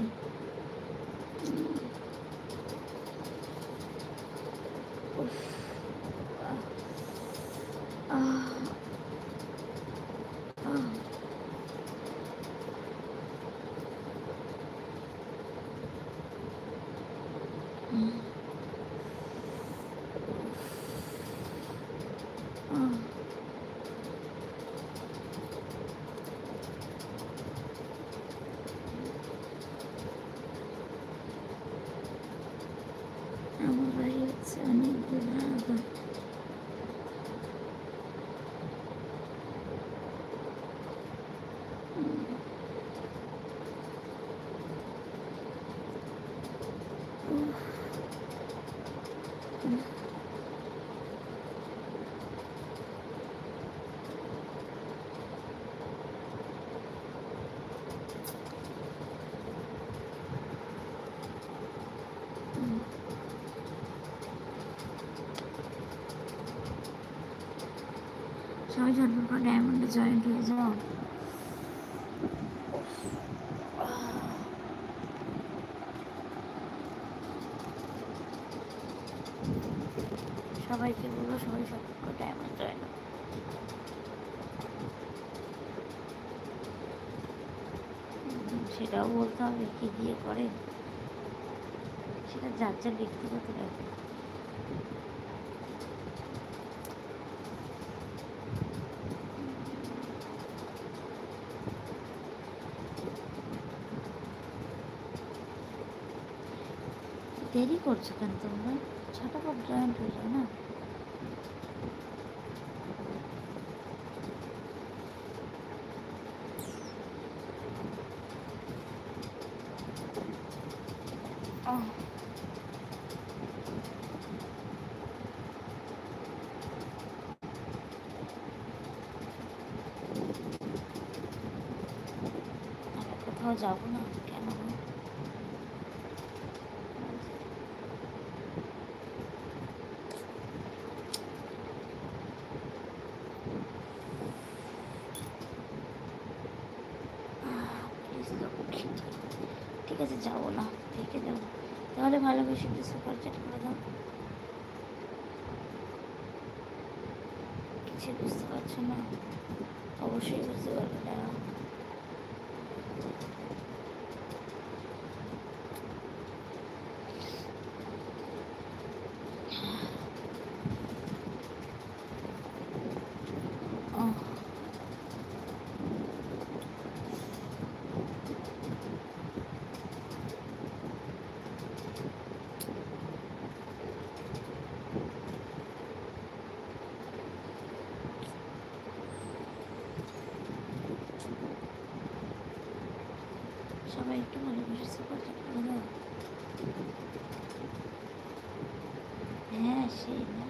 Speaker 1: আমার বাড়ি হচ্ছে অনেক দূর, আবার সবাই ঝটপট করে ডায়মন্ডে জয়েন্ট হয়ে যাও। সবাইকে বলবো সবাই ঝটপট করে ডায়মন্ড জয়েন। সেটাও বলতে হবে কি দিয়ে করে, সেটা যার যার ব্যক্তিগত ব্যাপার। দেরি করছো কেন তোমরা? ঝটাপট জয়েন্ট হয়ে যাও না। কোথাও যাবো না কেন? ঠিক আছে, যাবো না, থেকে যাবো। তাহলে ভালোবেসে একটু সুপার চ্যাট করে দাও। কিছু বুঝতে পারছো না? অবশ্যই বুঝতে পারবে না। সবাই একটু ভালোবেসে সুপার চ্যাট করে দাও। হ্যাঁ, সেই না।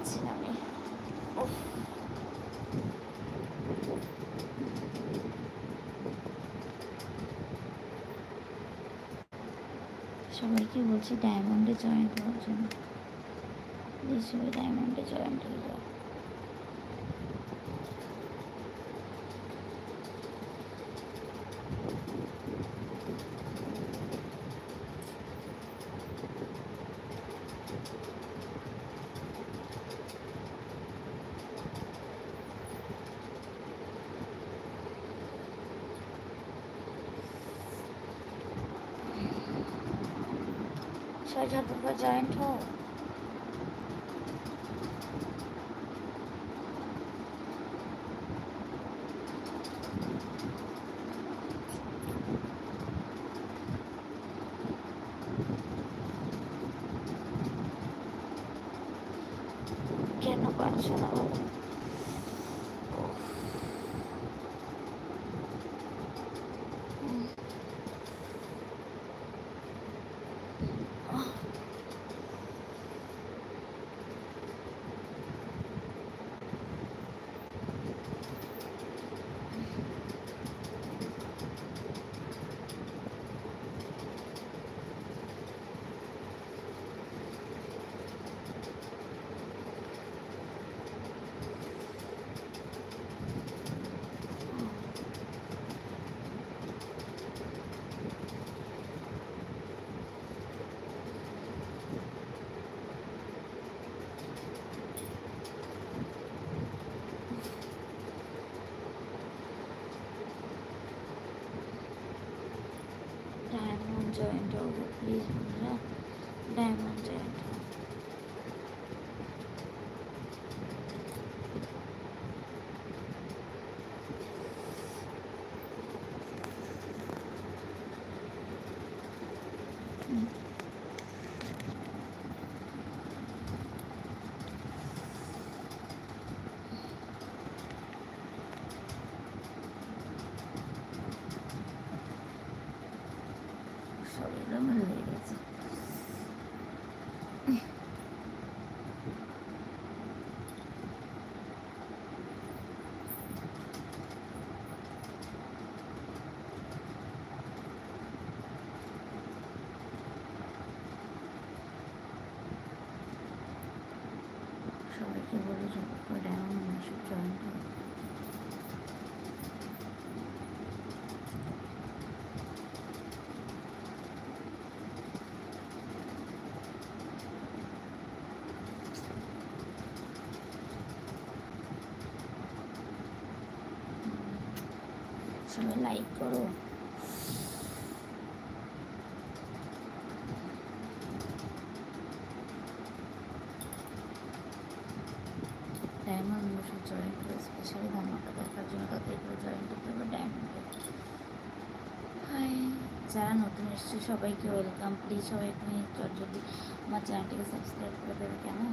Speaker 1: পাচ্ছি না আমি। উফ, সবাইকে বলছি ডায়মন্ডে জয়েন্ট হওয়ার জন্য, প্লিজ সবাই ডায়মন্ডে জয়েন্ট হয়ে যাও। সবাই ঝটপট করে জয়েন্ট হও। কেন পারছো না বাবা? डायमंड जॉइंट हो गया प्लीज मेरा, डायमंड जॉइंट हो। শরীরও ভালো হয়ে গেছে। সবাইকে বলে ঝটপট ডায়মন্ড মেম্বারশিপ জয়েন করো। সবাই লাইক করো। ডায়মন্ড মেম্বারশিপ জয়েন করে স্পেশালি ধামাকা দেখার জন্য তাদের করে জয়েন করতে হবে ডায়মন্ডে। হাই, যারা নতুন এসছে সবাইকে ওয়েলকাম। প্লিজ সবাই একটু জলদি আমার চ্যানেলটিকে সাবস্ক্রাইব করে দেবে কেমন?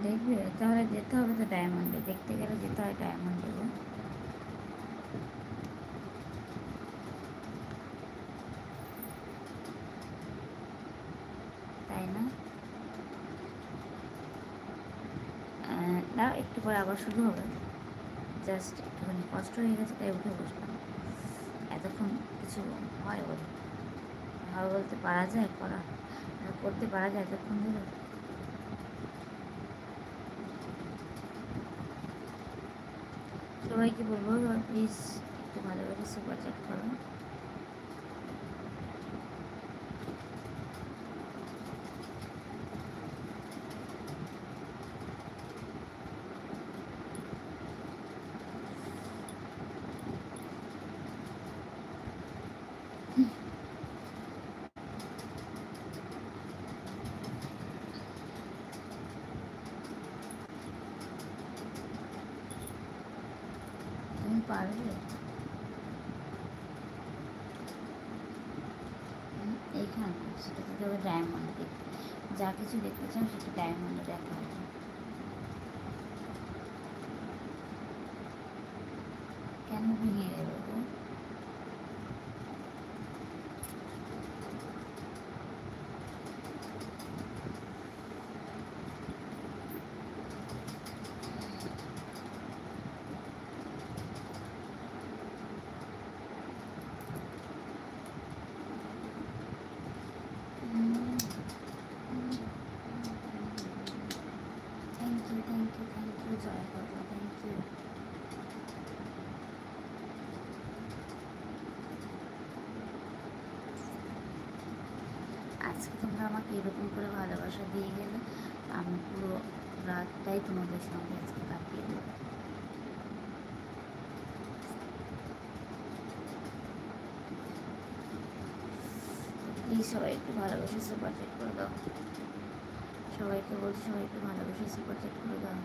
Speaker 1: দেখবে তাহলে যেতে হবে তো ডায়মন্ডে, দেখতে গেলে যেতে হয় ডায়মন্ডে। তাই না? না, একটু পরে আবার শুরু হবে। জাস্ট একটুখানি কষ্ট হয়ে গেছে তাই উঠে বসলাম। এতক্ষণ কিছু হয় বলে হয় বলতে পারা যায়, করতে পারা যায় এতক্ষণ ধরে। সবাইকে বলবো প্লিজ একটু ভালোভাবে সুপার চ্যাট করো। তুমি পারবে। এইখানে সেটা দিতে হবে ডায়মন্ডে। যা কিছু দেখতে চাও সেটা ডায়মন্ডে দেখা হবে। কেন ভেঙে গেল গো? জয় করো, থ্যাংক ইউ। আজকে তোমরা আমাকে এরকম করে ভালোবাসা দিয়ে গেলে আমি পুরো রাতটাই তোমাদের সঙ্গে আজকে কাটিয়ে দেবো। প্লিজ সবাই একটু ভালোবাসে সুপার চ্যাট করে দাও। সবাইকে বলছি সবাই একটু ভালোবাসে সুপার চ্যাট করে দাও।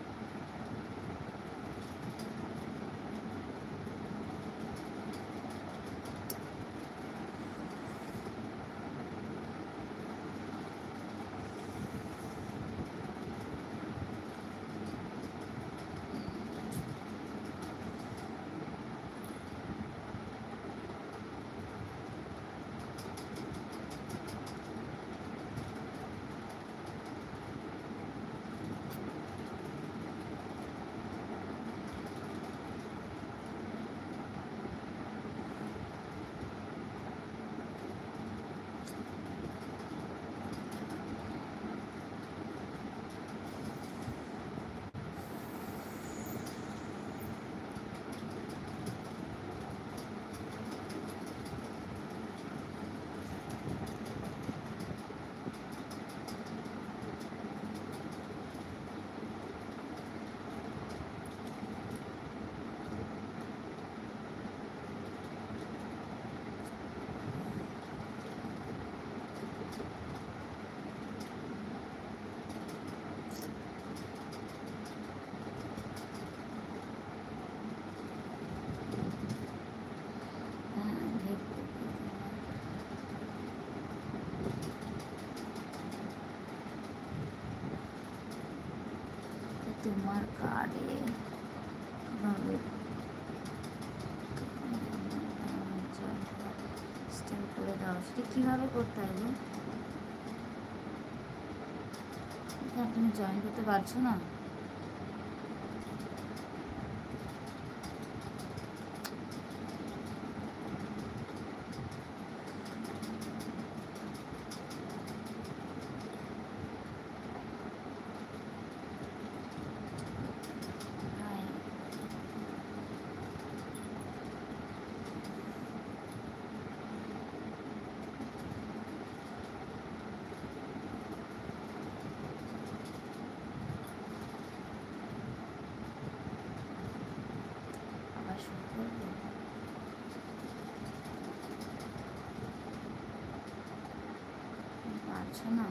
Speaker 1: তোমার কার্ডে কীভাবে স্ট্যাম্প করে দাও, সেটা কীভাবে করতে হবে? তুমি জয়েন করতে পারছো না? পারছো না?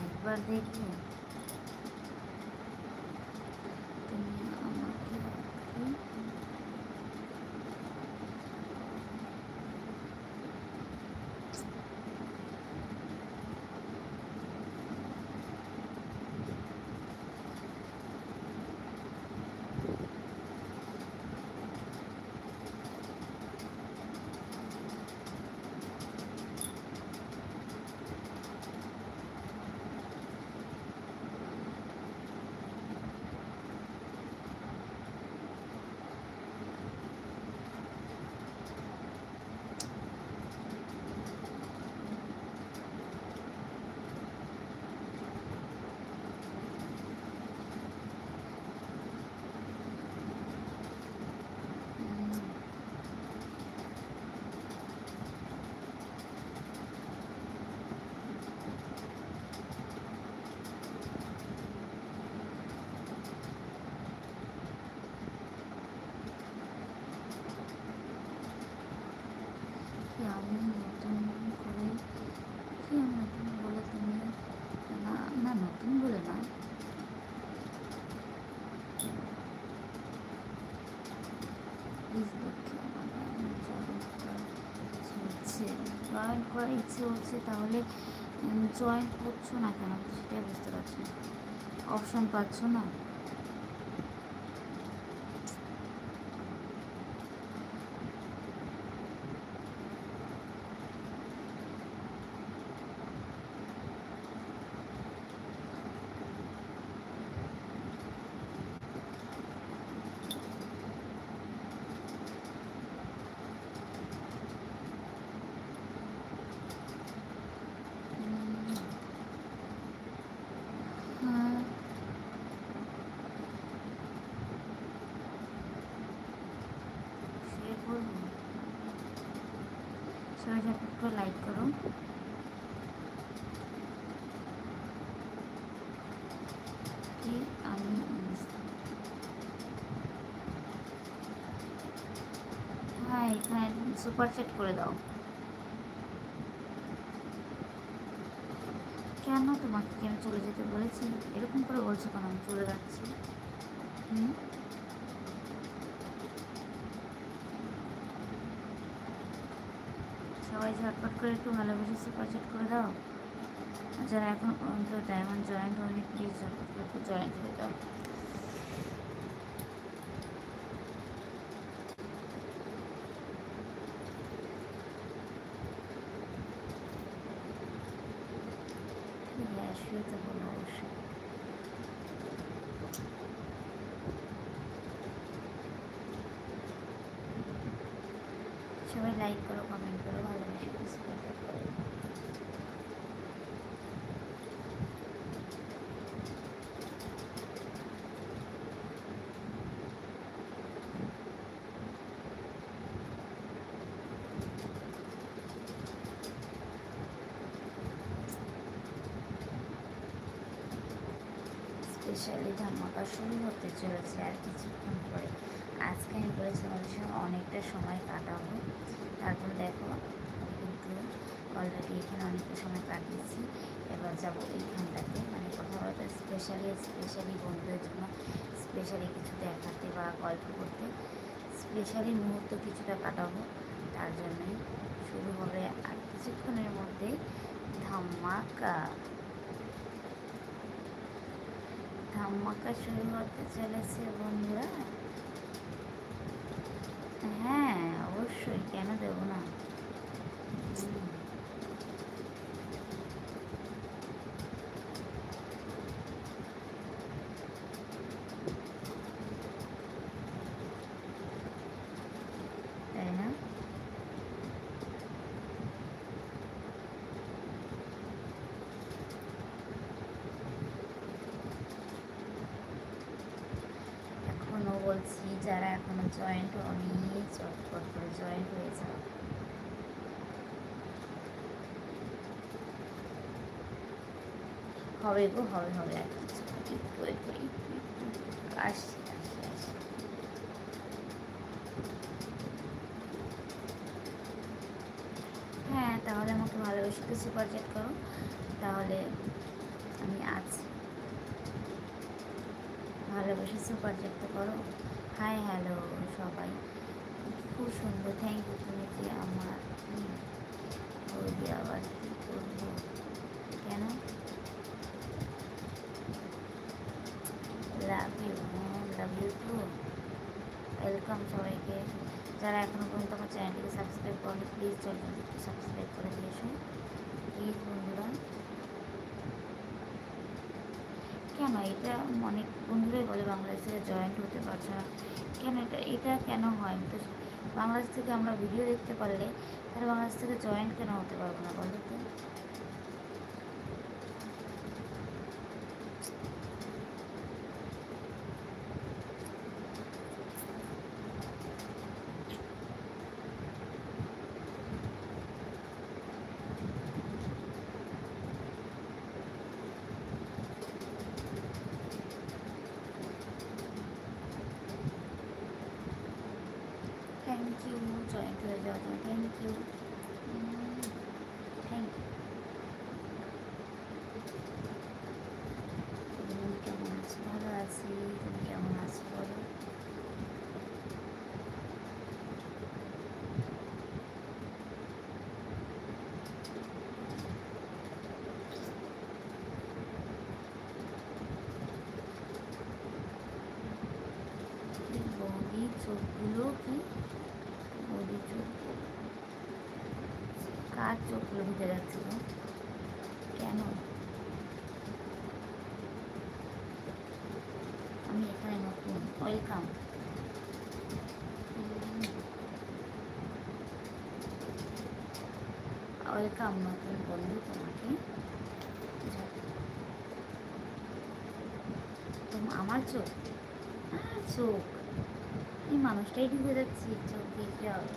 Speaker 1: একবার দেখবে তুমি আমাকে আমি নতুন করে কি নতুন বলে তুমি না না নতুন বলে না প্লিজ দেখে জয়েন করার ইচ্ছে হচ্ছে, তাহলে জয়েন করছো না কেন সেটাই বুঝতে পারছি না। অপশন পাচ্ছ না। সবাই ঝটপট করে লাইক করো। কি আমি হ্যাঁ এখানে সুপার চ্যাট করে দাও। কেন তোমাকে কি আমি চলে যেতে বলেছি? এরকম করে বলছো কেন আমি চলে যাচ্ছি? হুম, সবাই ঝটপট করে একটু ভালোবেসে সুপার চ্যাট করে দাও। যারা এখন পর্যন্ত ডায়মন্ড জয়েন্ট হয়নি প্লিজ ঝটপট করে একটু জয়েন্ট হয়ে দাও। হ্যাঁ শুয়ে তো বলো অবশ্যই। সবাই লাইক করো, কমেন্ট করো, ভালোবেসে সুপার চ্যাট করো। স্পেশালি ধামাকা শুরু হতে চলেছে আর কিছুক্ষণ পরে। আজকে আমি বলেছি আমাদের সঙ্গে অনেকটা সময় কাটাবো। তারপর দেখো কিন্তু অলরেডি এখানে অনেকটা সময় কাটিয়েছি। এবার যাবো এইখানটাতে, মানে কথা বলতে স্পেশালি বন্ধুদের জন্য স্পেশালি কিছু দেখাতে বা গল্প করতে, স্পেশালি মুহূর্ত কিছুটা কাটাবো। তার জন্যই শুরু হবে আর কিছুক্ষণের মধ্যেই ধামাকা। ধামাকা শুরু হতে চলেছে বন্ধুরা। হ্যাঁ অবশ্যই, কেন দেবো না। তাই না? এখনও বলছি যারা এখনো জয়েন্ট হয়নি চটপট করে জয়েন্ট হয়ে যাও। হবে গো, হবে হবে আর কিছু আসছি আসছি আসছি। হ্যাঁ তাহলে আমাকে ভালোবেসে একটু সুপার চ্যাট করো, তাহলে আমি আছি। ভালোবেসে সুপার চ্যাট তো করো। হাই হ্যালো সবাই, খুব সুন্দর, থ্যাংক ইউ। তুমি যে আমার বৌদি, আবার কী করবো, কেন? Love you, love you too. Welcome সবাইকে। যারা এখনও পর্যন্ত আমার চ্যানেলটিকে সাবস্ক্রাইব করেনি প্লিজ জলদি একটু সাবস্ক্রাইব করে দিয়েছো প্লিজ বন্ধুরা। কেন এটা অনেক বন্ধুরাই বলে বাংলাদেশ থেকে জয়েন্ট হতে পারছে না কেন? এটা কেন হয়? তো বাংলাদেশ থেকে আমরা ভিডিও দেখতে পারলে তাহলে বাংলাদেশ থেকে জয়েন্ট কেন হতে পারবো না বলো তো? থ্যাংক ইউ জয়েন্ট হয়ে যাওয়ার জন্য, থ্যাংক ইউ থ্যাংক ইউ। তুমি কেমন আছো? ভালো আছি, তুমি কেমন আছো বলো? বৌদি চোখগুলো কি, বৌদি চোখ, কার চোখগুলো ঢুকে যাচ্ছে গো? কেন? আমি এখানে নতুন, ওয়েলকাম। ওয়েলকাম নতুন বন্ধু তোমাকে। আমার চোখ, চোখ, এই মানুষটাই ঢুকে যাচ্ছি চোখ দিয়ে, কী হবে?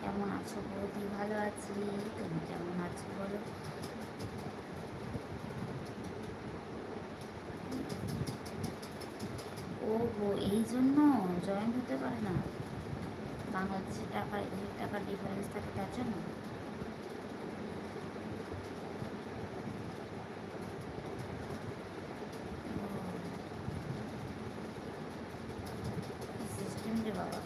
Speaker 1: কেমন আছো বৌদি? ভালো আছি, তুমি কেমন আছো বলো? ও গো, এই জন্য জয়েন হতে পারে না? বাংলাদেশের টাকা, এদেশের টাকার ডিফারেন্স থাকে তার জন্য? সিস্টেম রে বাবা।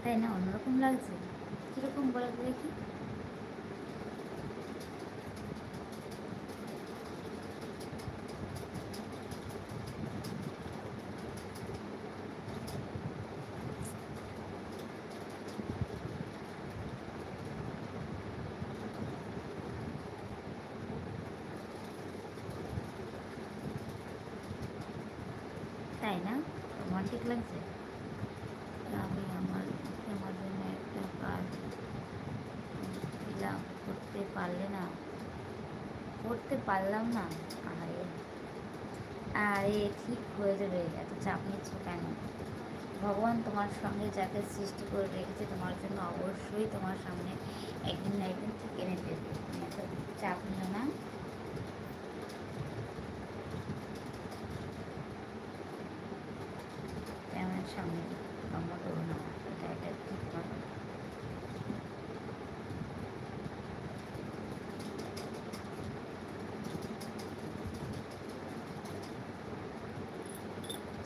Speaker 1: তাই না? অন্যরকম লাগছে। কীরকম বলে তো দেখি? তাই না? তোমার ঠিক লাগছে? আমি আমার আমার জন্য একটা কাজ দিলাম, করতে পারলে না? করতে পারলাম না। আরে আরে ঠিক হয়ে যাবে, এত চাপ নিচ্ছ কেন? ভগবান তোমার সঙ্গে যাকে সৃষ্টি করে রেখেছে তোমার জন্য, অবশ্যই তোমার সামনে একদিন না একদিন ঠিক এনে দেবে। তুমি এত চাপ নিও না। ক্যামেরার সামনে আমরা করবো না, এটা এটা ঠিক করো।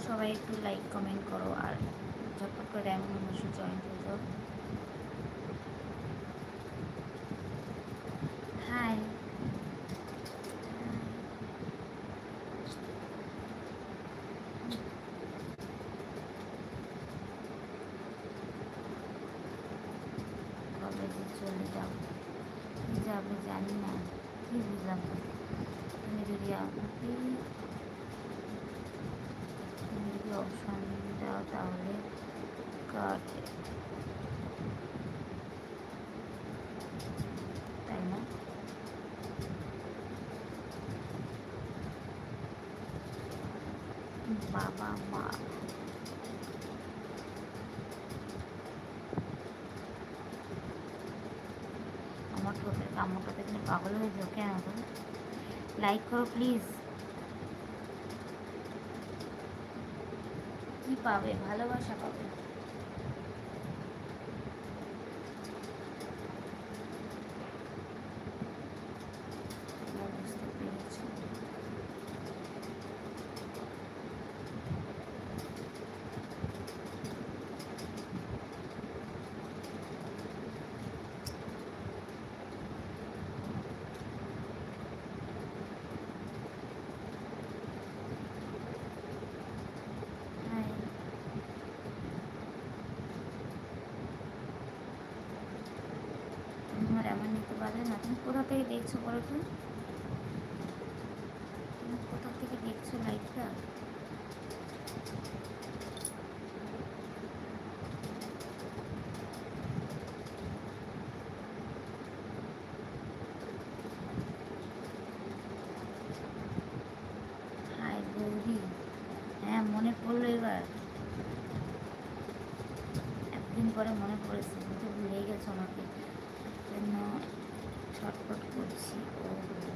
Speaker 1: সবাই একটু লাইক কমেন্ট করো আর ঝটপট করে ডায়মন্ড মেম্বারশিপ জয়েন হয়ে যাও। হাই। কবে যে চলে যাও, কী যাবে জানি না, কী বুঝলাম না। তুমি যদি আমাকে তুমি যদি অপশন দাও তাহলে কাটে, তাই না? বাবা মা আমার ঠোঁটের কামড়টাতে কিন্তু পাগল হয়ে যাও কেন? লাইক করো প্লিজ। কি পাবে? ভালোবাসা পাবে। বুঝতে পেরেছি। হ্যাঁ, তোমার এমন নিতে পারলে না। তুমি কোথা থেকে দেখছো বলো তো? তুমি কোথা থেকে দেখছো লাইভটা? হাই বৌদি। হ্যাঁ, মনে পড়লো এবার, একদিন পরে মনে পড়েছে। তুমি তো ভুলেই গেছো আমাকে, জন্য ছটফট করছি। ও দিয়েছে।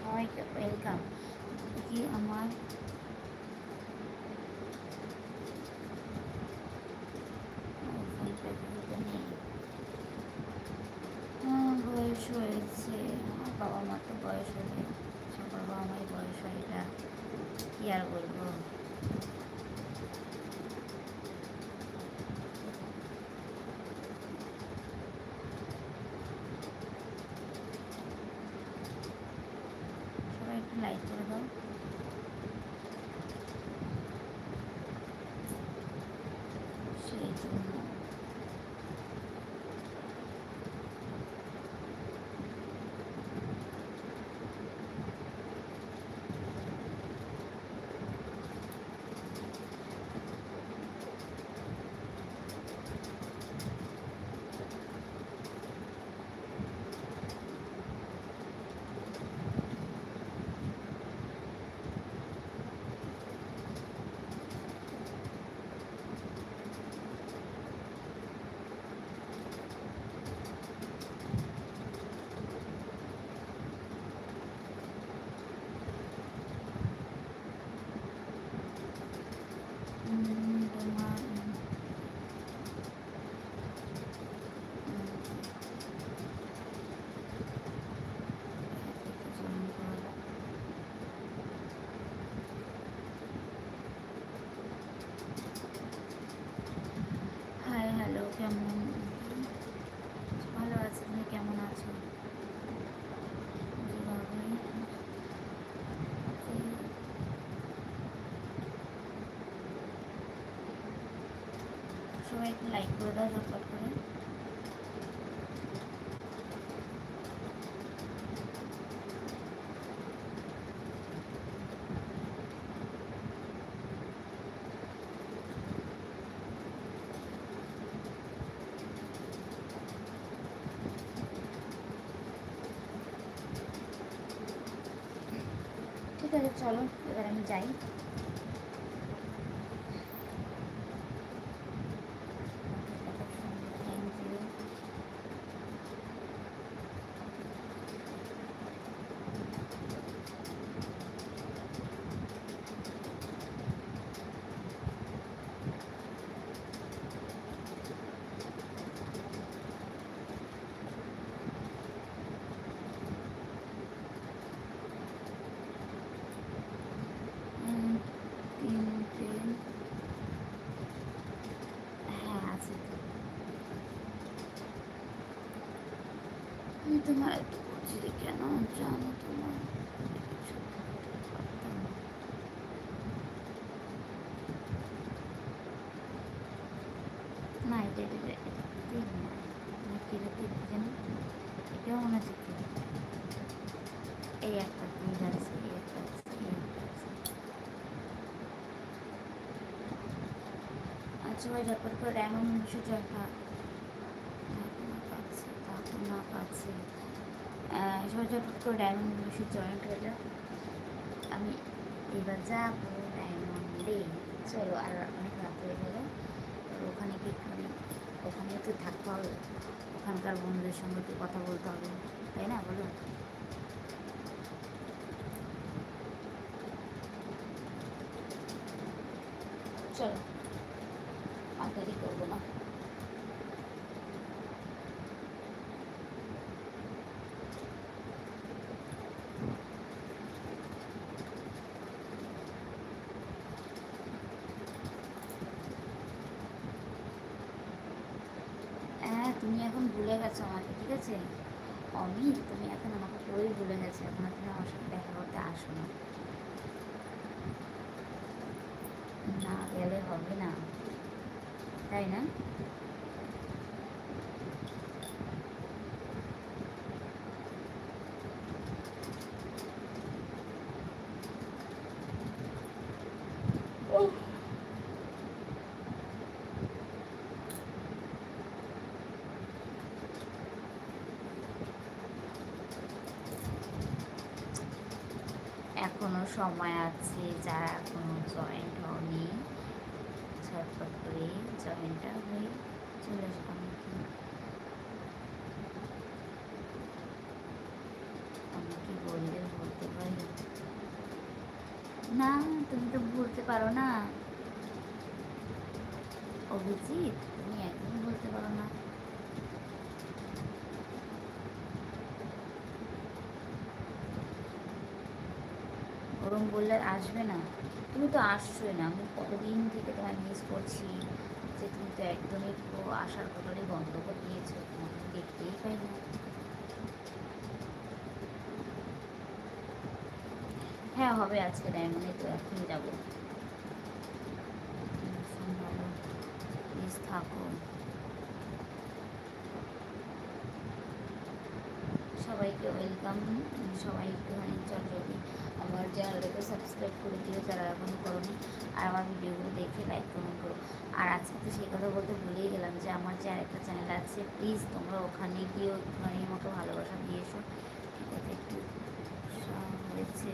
Speaker 1: সবাইকে ওয়েলকাম। কি আমার ফোনটা দিতে নেই। বয়স হয়েছে, আমার বাবা মার তো বয়স হলে সকল বাবা মায়ের বয়স হয়, এটা কী আর বলবো। সবাই একটু লাইক করে দাও। জন্য। তোমার হাই হ্যালো, কেমন? ভালো আছি, তুমি কেমন আছো? সবাই একটু লাইক করে দাও ঝটপট করে। ঠিক আছে, চলো এবার আমি যাই। Thank you. তিনটে, হ্যাঁ আছে তো। আমি তোমার একটু বলছি যে কেন জানো তোমার না, এটা এটা এটা ঠিক না, কিরে ঠিক জানি, এটাও মনে হচ্ছে কি এই একটা তিল আছে, এই একটা আছে, এই একটা আছে। আচ্ছা ভাই, ঝটপট করে ডায়মন্ড মিশে জয়টা পাচ্ছে, তারপর না পাচ্ছে। সবাই ঝটপট করে ডায়মন্ড মিশে জয়েন্ট হয়ে যাও। আমি এবার যাবো ডায়মন্ডে। চলো, আর অনেক রাত হয়ে গেল। ওখানে কি ওখানে একটু থাকতে হবে, ওখানকার বন্ধুদের সঙ্গে একটু কথা বলতে হবে, তাই না বলো? চলো, আর দেরি করবো না। হ্যাঁ, তুমি এখন ভুলে গেছো আমাকে, ঠিক আছে অমিত, তুমি এখন আমাকে পুরোই ভুলে গেছো, এখন আর তুমি আমার সাথে দেখা করতে আসো না। না গেলে হবে না, তাই না? এখনো সময় আছে, যারা এখনো জয়েন্ট হয়নি ঝটপট করে জয়েন্টটা হয়ে চলে আসবো। আমি কি বললে বলতে পারি না? তুমি তো বলতে পারো না অভিজিৎ, তুমি একদমই বলতে পারো না। ওরম বললে আসবে না, তুমি তো আসছোই না। আমি কতদিন থেকে তোমায় মিস করছি, যে তুমি তো একদমই আসার কথাটাই বন্ধ করে দিয়েছো, তোমাকে দেখতেই পাই না। হ্যাঁ হবে, আজকে ডায়মন্ডে তো এখনই যাবো। প্লিজ থাকো। সবাইকে ওয়েলকাম। সবাই একটুখানি চটজলদি আমার চ্যানেলটাকে সাবস্ক্রাইব করে দিও যারা এখনও করোনি, আর আমার ভিডিওগুলো দেখে লাইক কমেন্ট করো। আর আজকে তো সেই কথা বলতে ভুলেই গেলাম যে আমার যে আরেকটা চ্যানেল আছে, প্লিজ তোমরা ওখানে গিয়ে একটুখানি আমাকে ভালোবাসা দিয়ে এসো, ঠিক আছে? একটু হয়েছে,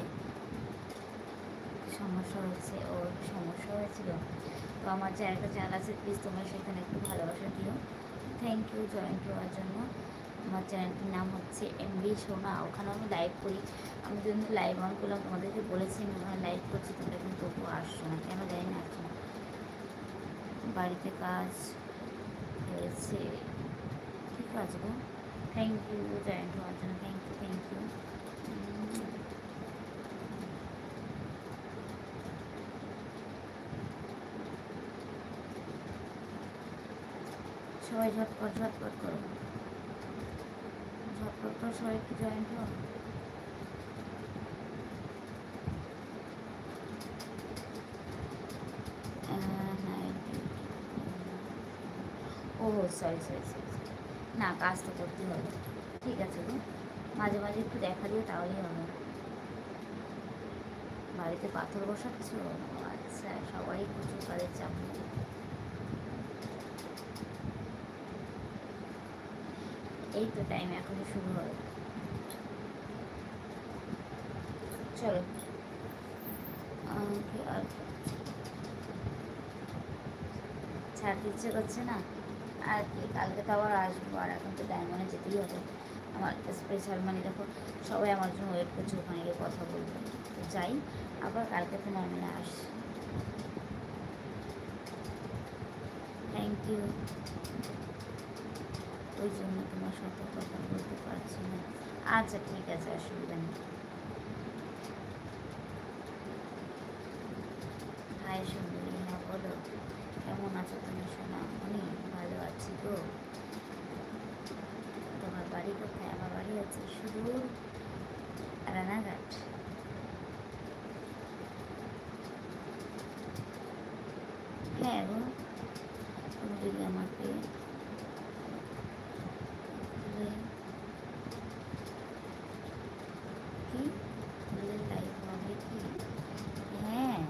Speaker 1: সমস্যা হয়েছে, ওর সমস্যা হয়েছিল, তো আমার যে আরেকটা চ্যানেল আছে, প্লিজ তোমরা সেখানে একটু ভালোবাসা দিও। থ্যাংক ইউ জয়েন করার জন্য। আমার চ্যানেলটির নাম হচ্ছে এমবি সোনা, ওখানে আমি লাইভ করি। আমি যদি লাইভ অন করলাম, তোমাদেরকে বলেছি আমি ওখানে লাইভ করছি, তোমরা কিন্তু তবুও আসছো না, কেন জানি না আসছো না। বাড়িতে কাজ হয়েছে, ঠিক আছে গো। থ্যাংক ইউ জয়েন করার জন্য, থ্যাংক ইউ, থ্যাংক ইউ। সবাই ঝটপট ঝটপট করো, ঝটপট করে সবাই একটু জয়েন করো। ও সরি সরি সরি, না কাজ তো করতে হবে, ঠিক আছে গো। মাঝে মাঝে একটু দেখা দিও, তাহলেই হবে। বাড়িতে পাথর বসাচ্ছ? আচ্ছা, সবাই প্রচুর কাজের চাপ নেই। এই তো টাইম এখনই শুরু হবে, চলো। আর ছাড়তে ইচ্ছে করছে না, আর কি কালকে তো আবার আসবো, আর এখন তো ডায়মন্ডে যেতেই হবে আমার স্পেশাল, মানে দেখো সবাই আমার জন্য ওয়েট করছে, ওখানে গিয়ে কথা বলবো, তো যাই, আবার কালকে তো নর্মালে আসি। Thank you. ওই জন্য তোমার সাথে কথা বলতে পারছি না। আচ্ছা ঠিক আছে, অসুবিধা নেই। হাই সুন্দরী, হ্যাঁ বলো, কেমন আছো তুমি সোনা? অনেক ভালো আছি গো। তোমার বাড়ি কোথায়? আমার বাড়ি আছে সুদূর রানাঘাট। হ্যাঁ গো, তুমি যদি আমাকে কি লাইভ হবে কি? হ্যাঁ,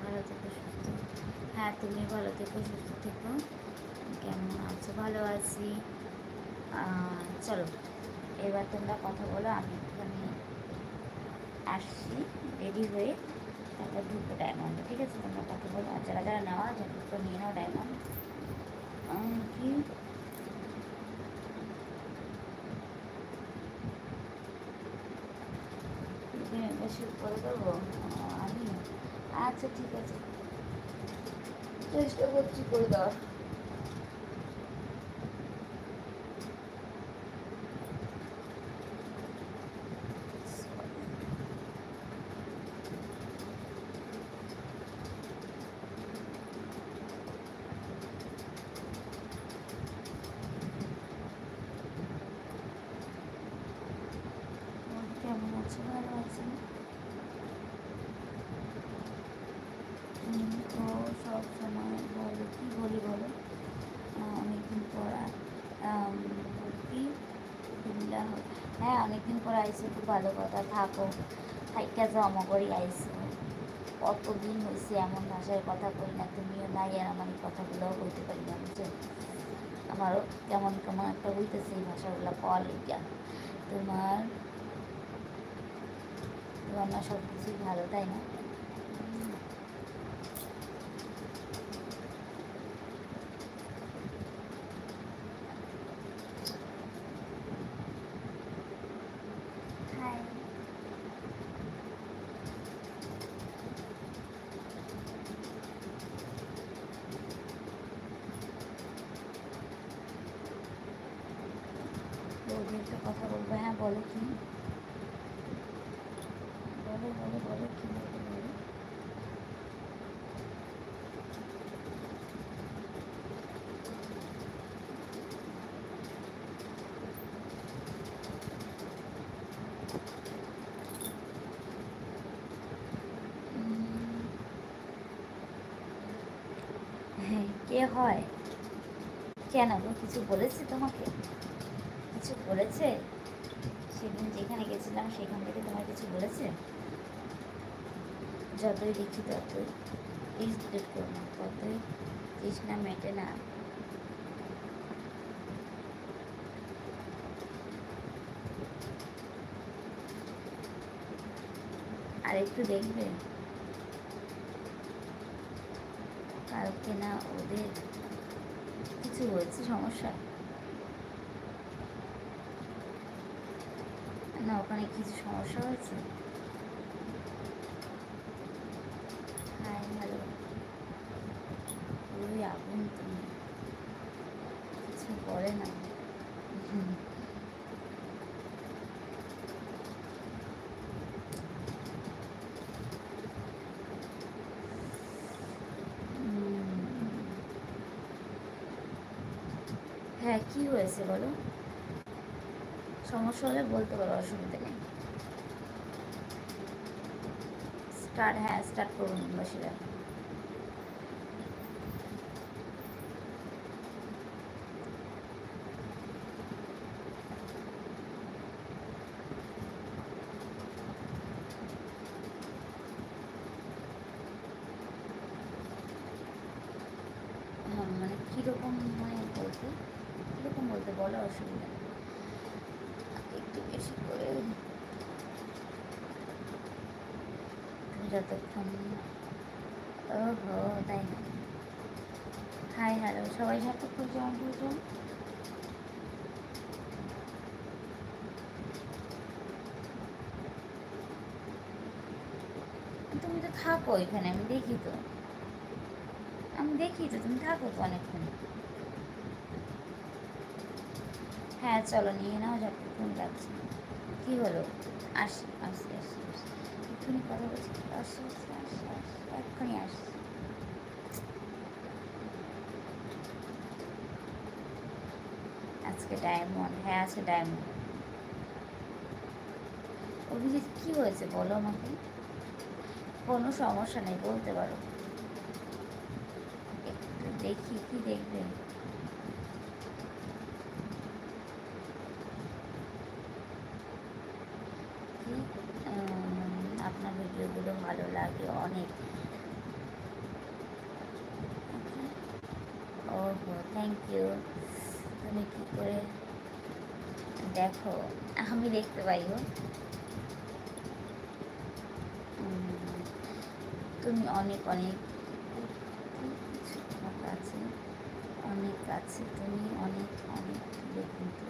Speaker 1: ভালো থেকো সুস্থ। হ্যাঁ, তুমি ভালো থেকো সুস্থ থেকো। কেমন আছো? ভালো আছি। চলো, এবার তোমরা কথা বলো, আমি একটুখানি আসছি রেডি হয়ে, তারপর ঢুকবো ডায়মন্ডে, ঠিক আছে? তোমরা কথা বলো, আর যারা যারা নেওয়া ঝটপট নিয়ে নাও ডায়মন্ড। কি মেম্বারশিপ করে দেবো আমি? আচ্ছা ঠিক আছে, চেষ্টা করছি করে দেওয়ার। কেমন আছে? ভালো আছে। তো সব সময় বলো, কী বলি বলো, অনেকদিন পর কি বিল্লাহ, হ্যাঁ অনেকদিন পর আইসো, খুব ভালো কথা, থাকো, থাইকা জমা করি আইসো। কতদিন হয়েছে এমন ভাষায় কথা কই না, তুমিও নাই, আর আমার এই কথাগুলোও বলতে পারি না, বুঝছো? আমারও কেমন কেমন একটা বলতেছে এই ভাষাগুলো কল এটা। তোমার তোমার না সব কিছুই ভালো, তাই না? হাই, একটা কথা বলবো, হ্যাঁ বলো কি, বলো বলো বলো, কি বলতে বলো। কে হয়? কেন গো, কিছু বলেছে তোমাকে? কিছু বলেছে? সেদিন যেখানে গেছিলাম সেখান থেকে তোমার কিছু বলেছে? যতই দেখি ততই, প্লিজ ডিলিট করো না, ততই তৃষ্ণা মেটে না। আর একটু দেখবে, কালকে না ওদের কিছু হয়েছে সমস্যা, না ওখানে কিছু সমস্যা হয়েছে। হাই হ্যালো, ওই আগুন তুমি, কিছু বলে না। হুম, হ্যাঁ কি হয়েছে বলো, সমস্যা হলে বলতে পারো, অসুবিধা নেই। স্টার্ট, হ্যাঁ স্টার্ট করুন বসিরা। হ্যাঁ মানে কীরকম, মানে বলতে কীরকম বলতে বলো, অসুবিধা নেই। একটু বেশি করে তুমি যতক্ষণ, ওহো তাই না। হাই হ্যালো সবাই, যতক্ষণ জয়েন করছো। তুমি তো থাকো এখানে, আমি দেখি তো, আমি দেখি তো তুমি থাকো তো অনেকক্ষণ। হ্যাঁ চলো নিয়ে নাও, যতক্ষণ লাগছে। কী হলো? আসি আসি আসি আসি, এক্ষুনি কথা বলছি, আসি আসি আসি আসি, এক্ষুনি আসি। আজকে ডায়মন্ড, হ্যাঁ আজকে ডায়মন্ড। অভিজিৎ কী হয়েছে বলো আমাকে, কোনো সমস্যা নেই বলতে পারো। একটু দেখি, কি দেখবে? কি আপনার ভিডিওগুলো ভালো লাগে অনেক। ওহো থ্যাংক ইউ। তুমি কী করে দেখো? আমি দেখতে পাই গো। তুমি অনেক অনেক কিছু তোমার কাছে, অনেক আছে, তুমি অনেক অনেক কিন্তু,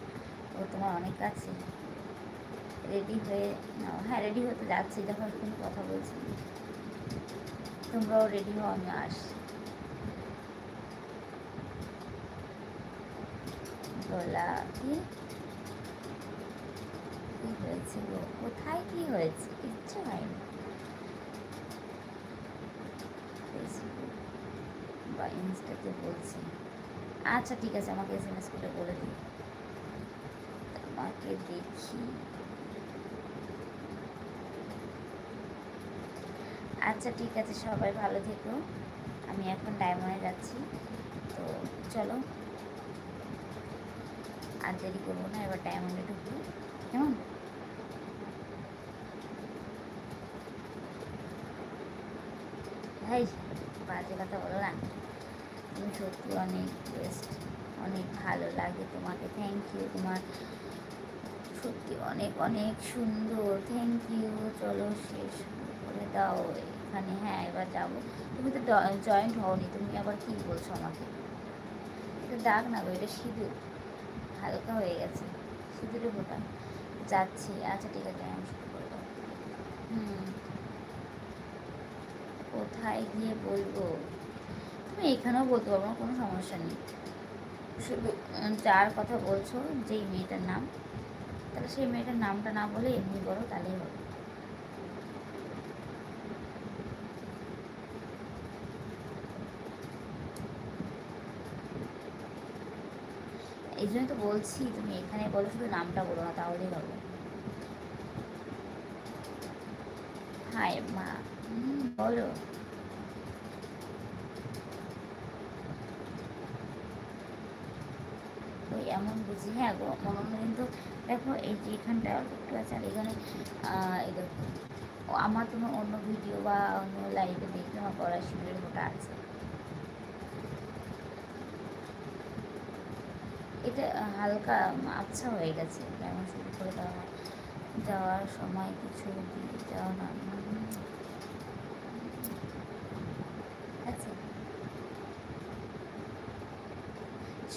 Speaker 1: ও তোমার অনেক আছে। রেডি হয়ে নাও, হ্যাঁ রেডি হতে যাচ্ছি, দেখো তুমি কথা বলছি, তোমরাও রেডি হও, আমি আসছি। গলা কি, কী হয়েছে গো, কোথায় কী হয়েছে? কিচ্ছু হয়নি। ফেসবুক বা ইনস্টাতে বলছি। আচ্ছা ঠিক আছে, আমাকে SMS করে বলে দিই, তোমাকে দেখি। আচ্ছা ঠিক আছে, সবাই ভালো থেকো, আমি এখন ডায়মন্ডে যাচ্ছি, তো চলো আর দেরি করবো না, এবার ডায়মন্ডে ঢুকবো, কেমন? ভাই বাজে কথা বলো না, তুমি সত্যি অনেক বেস্ট, অনেক ভালো লাগে তোমাকে, থ্যাংক ইউ, তোমার সত্যি অনেক অনেক সুন্দর, থ্যাংক ইউ। চলো শেষ করে দাও এখানে, হ্যাঁ এবার যাবো। তুমি তো জয়েন্ট হওনি, তুমি আবার কী বলছো আমাকে? এটা দাগ না গো, এটা সিঁদুর, হালকা হয়ে গেছে, সিঁদুরে ফোটা। যাচ্ছি, আচ্ছা ঠিক আছে, আমি শুরু করে দাও। হুম, কোথায় গিয়ে বলবো? তুমি এখানেও বলতে পারবো, কোনো সমস্যা নেই, শুধু যার কথা বলছো, যেই মেয়েটার নাম, তাহলে সেই মেয়েটার নামটা না বলে এমনি বলো, তাহলেই হবে। এই জন্য তো বলছি, তুমি এখানে বলো, শুধু নামটা বলো না, তাহলেই হবে। হাই মা, বলো। এমন বুঝি। হ্যাঁ গো মনে মনে কিন্তু দেখো এই যে এখানটা একটু আছে, আর এখানে এই দেখো আমার তোমার অন্য ভিডিও বা অন্য লাইভে দেখলে আমার পড়া শিবিরের ওটা আছে। এটা হালকা আচ্ছা হয়ে গেছে, যেমন শুরু করে যাওয়ার সময় কিছু দিয়ে যাও না। আচ্ছা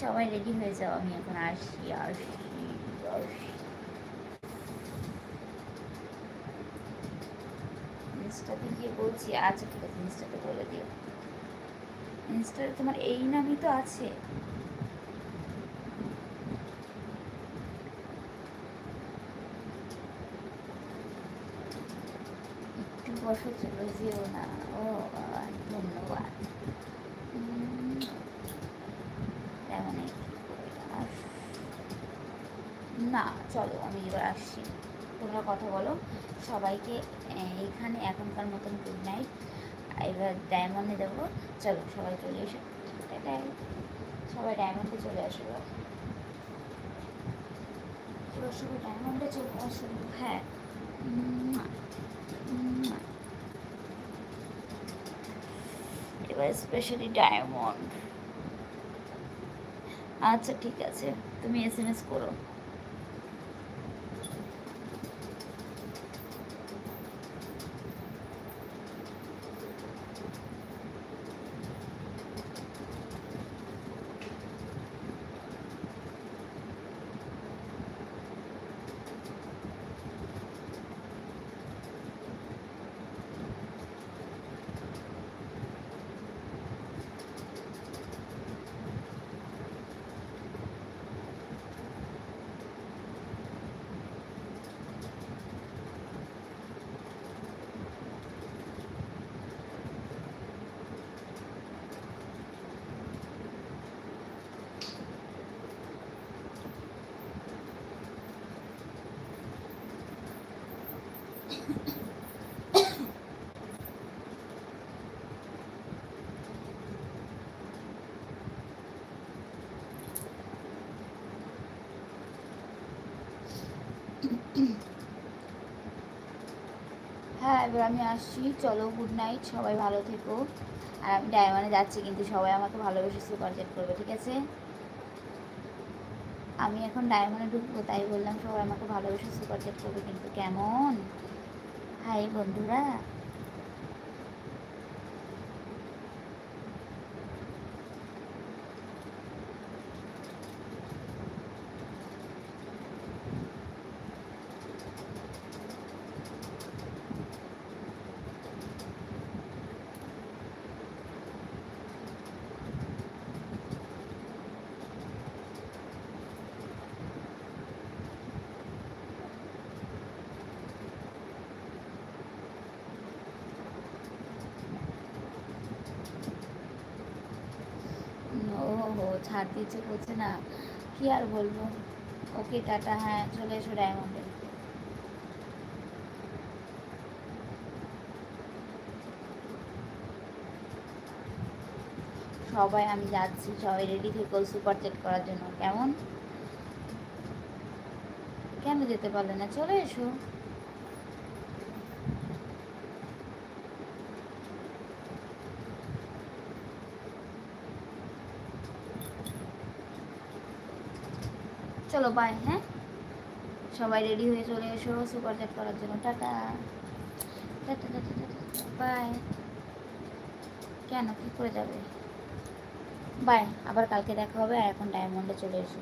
Speaker 1: সবাই রেডি হয়ে যাও, আমি এখন আসি আসি আসি। ইনস্টাতে গিয়ে বলছি। আচ্ছা ঠিক আছে, ইনস্টাতে বলে দিও। ইনস্টাতে তোমার এই নামই তো আছে। একটু বসো, চলে যেও না। ও ধন্যবাদ। তেমন না, চলো আমি এবার আসছি, তোমরা কথা বলো। সবাইকে এইখানে এখনকার মতন গুড নাইট। এবার ডায়মন্ডে যাবো, চলো সবাই চলে এসো। সবাই ডায়মন্ডে চলে আসো, এবার সবাই ডায়মন্ডে চলে আসো। হ্যাঁ এবার স্পেশালি ডায়মন্ড। আচ্ছা ঠিক আছে, তুমি SMS করো। হ্যাঁ এবার আমি আসছি, চলো গুড নাইট, সবাই ভালো থেকো। আর আমি ডায়মন্ডে যাচ্ছি, কিন্তু সবাই আমাকে ভালোবেসে সুপার চ্যাট করবে, ঠিক আছে? আমি এখন ডায়মন্ডে ঢুকবো, তাই বললাম সবাই আমাকে ভালোবেসে সুপার চ্যাট করবে কিন্তু, কেমন? হাই বন্ধুরা। ও হো, ছাড় দিচ্ছে করছে না, কি আর বলবো। ওকে টাটা, হ্যাঁ চলে এসো ডায়মন্ডে। সবাই আমি যাচ্ছি, সবাই রেডি থেকো সুপার চ্যাট করার জন্য, কেমন? কেন যেতে পারলে না, চলে এসো। চলো বাই। হ্যাঁ সবাই রেডি হয়ে চলে এসো সুপার চ্যাট করার জন্য। Tata tata tata tata bye. কেন, কী করে যাবে? বাই, আবার কালকে দেখা হবে। আর এখন ডায়মন্ডে চলে এসো।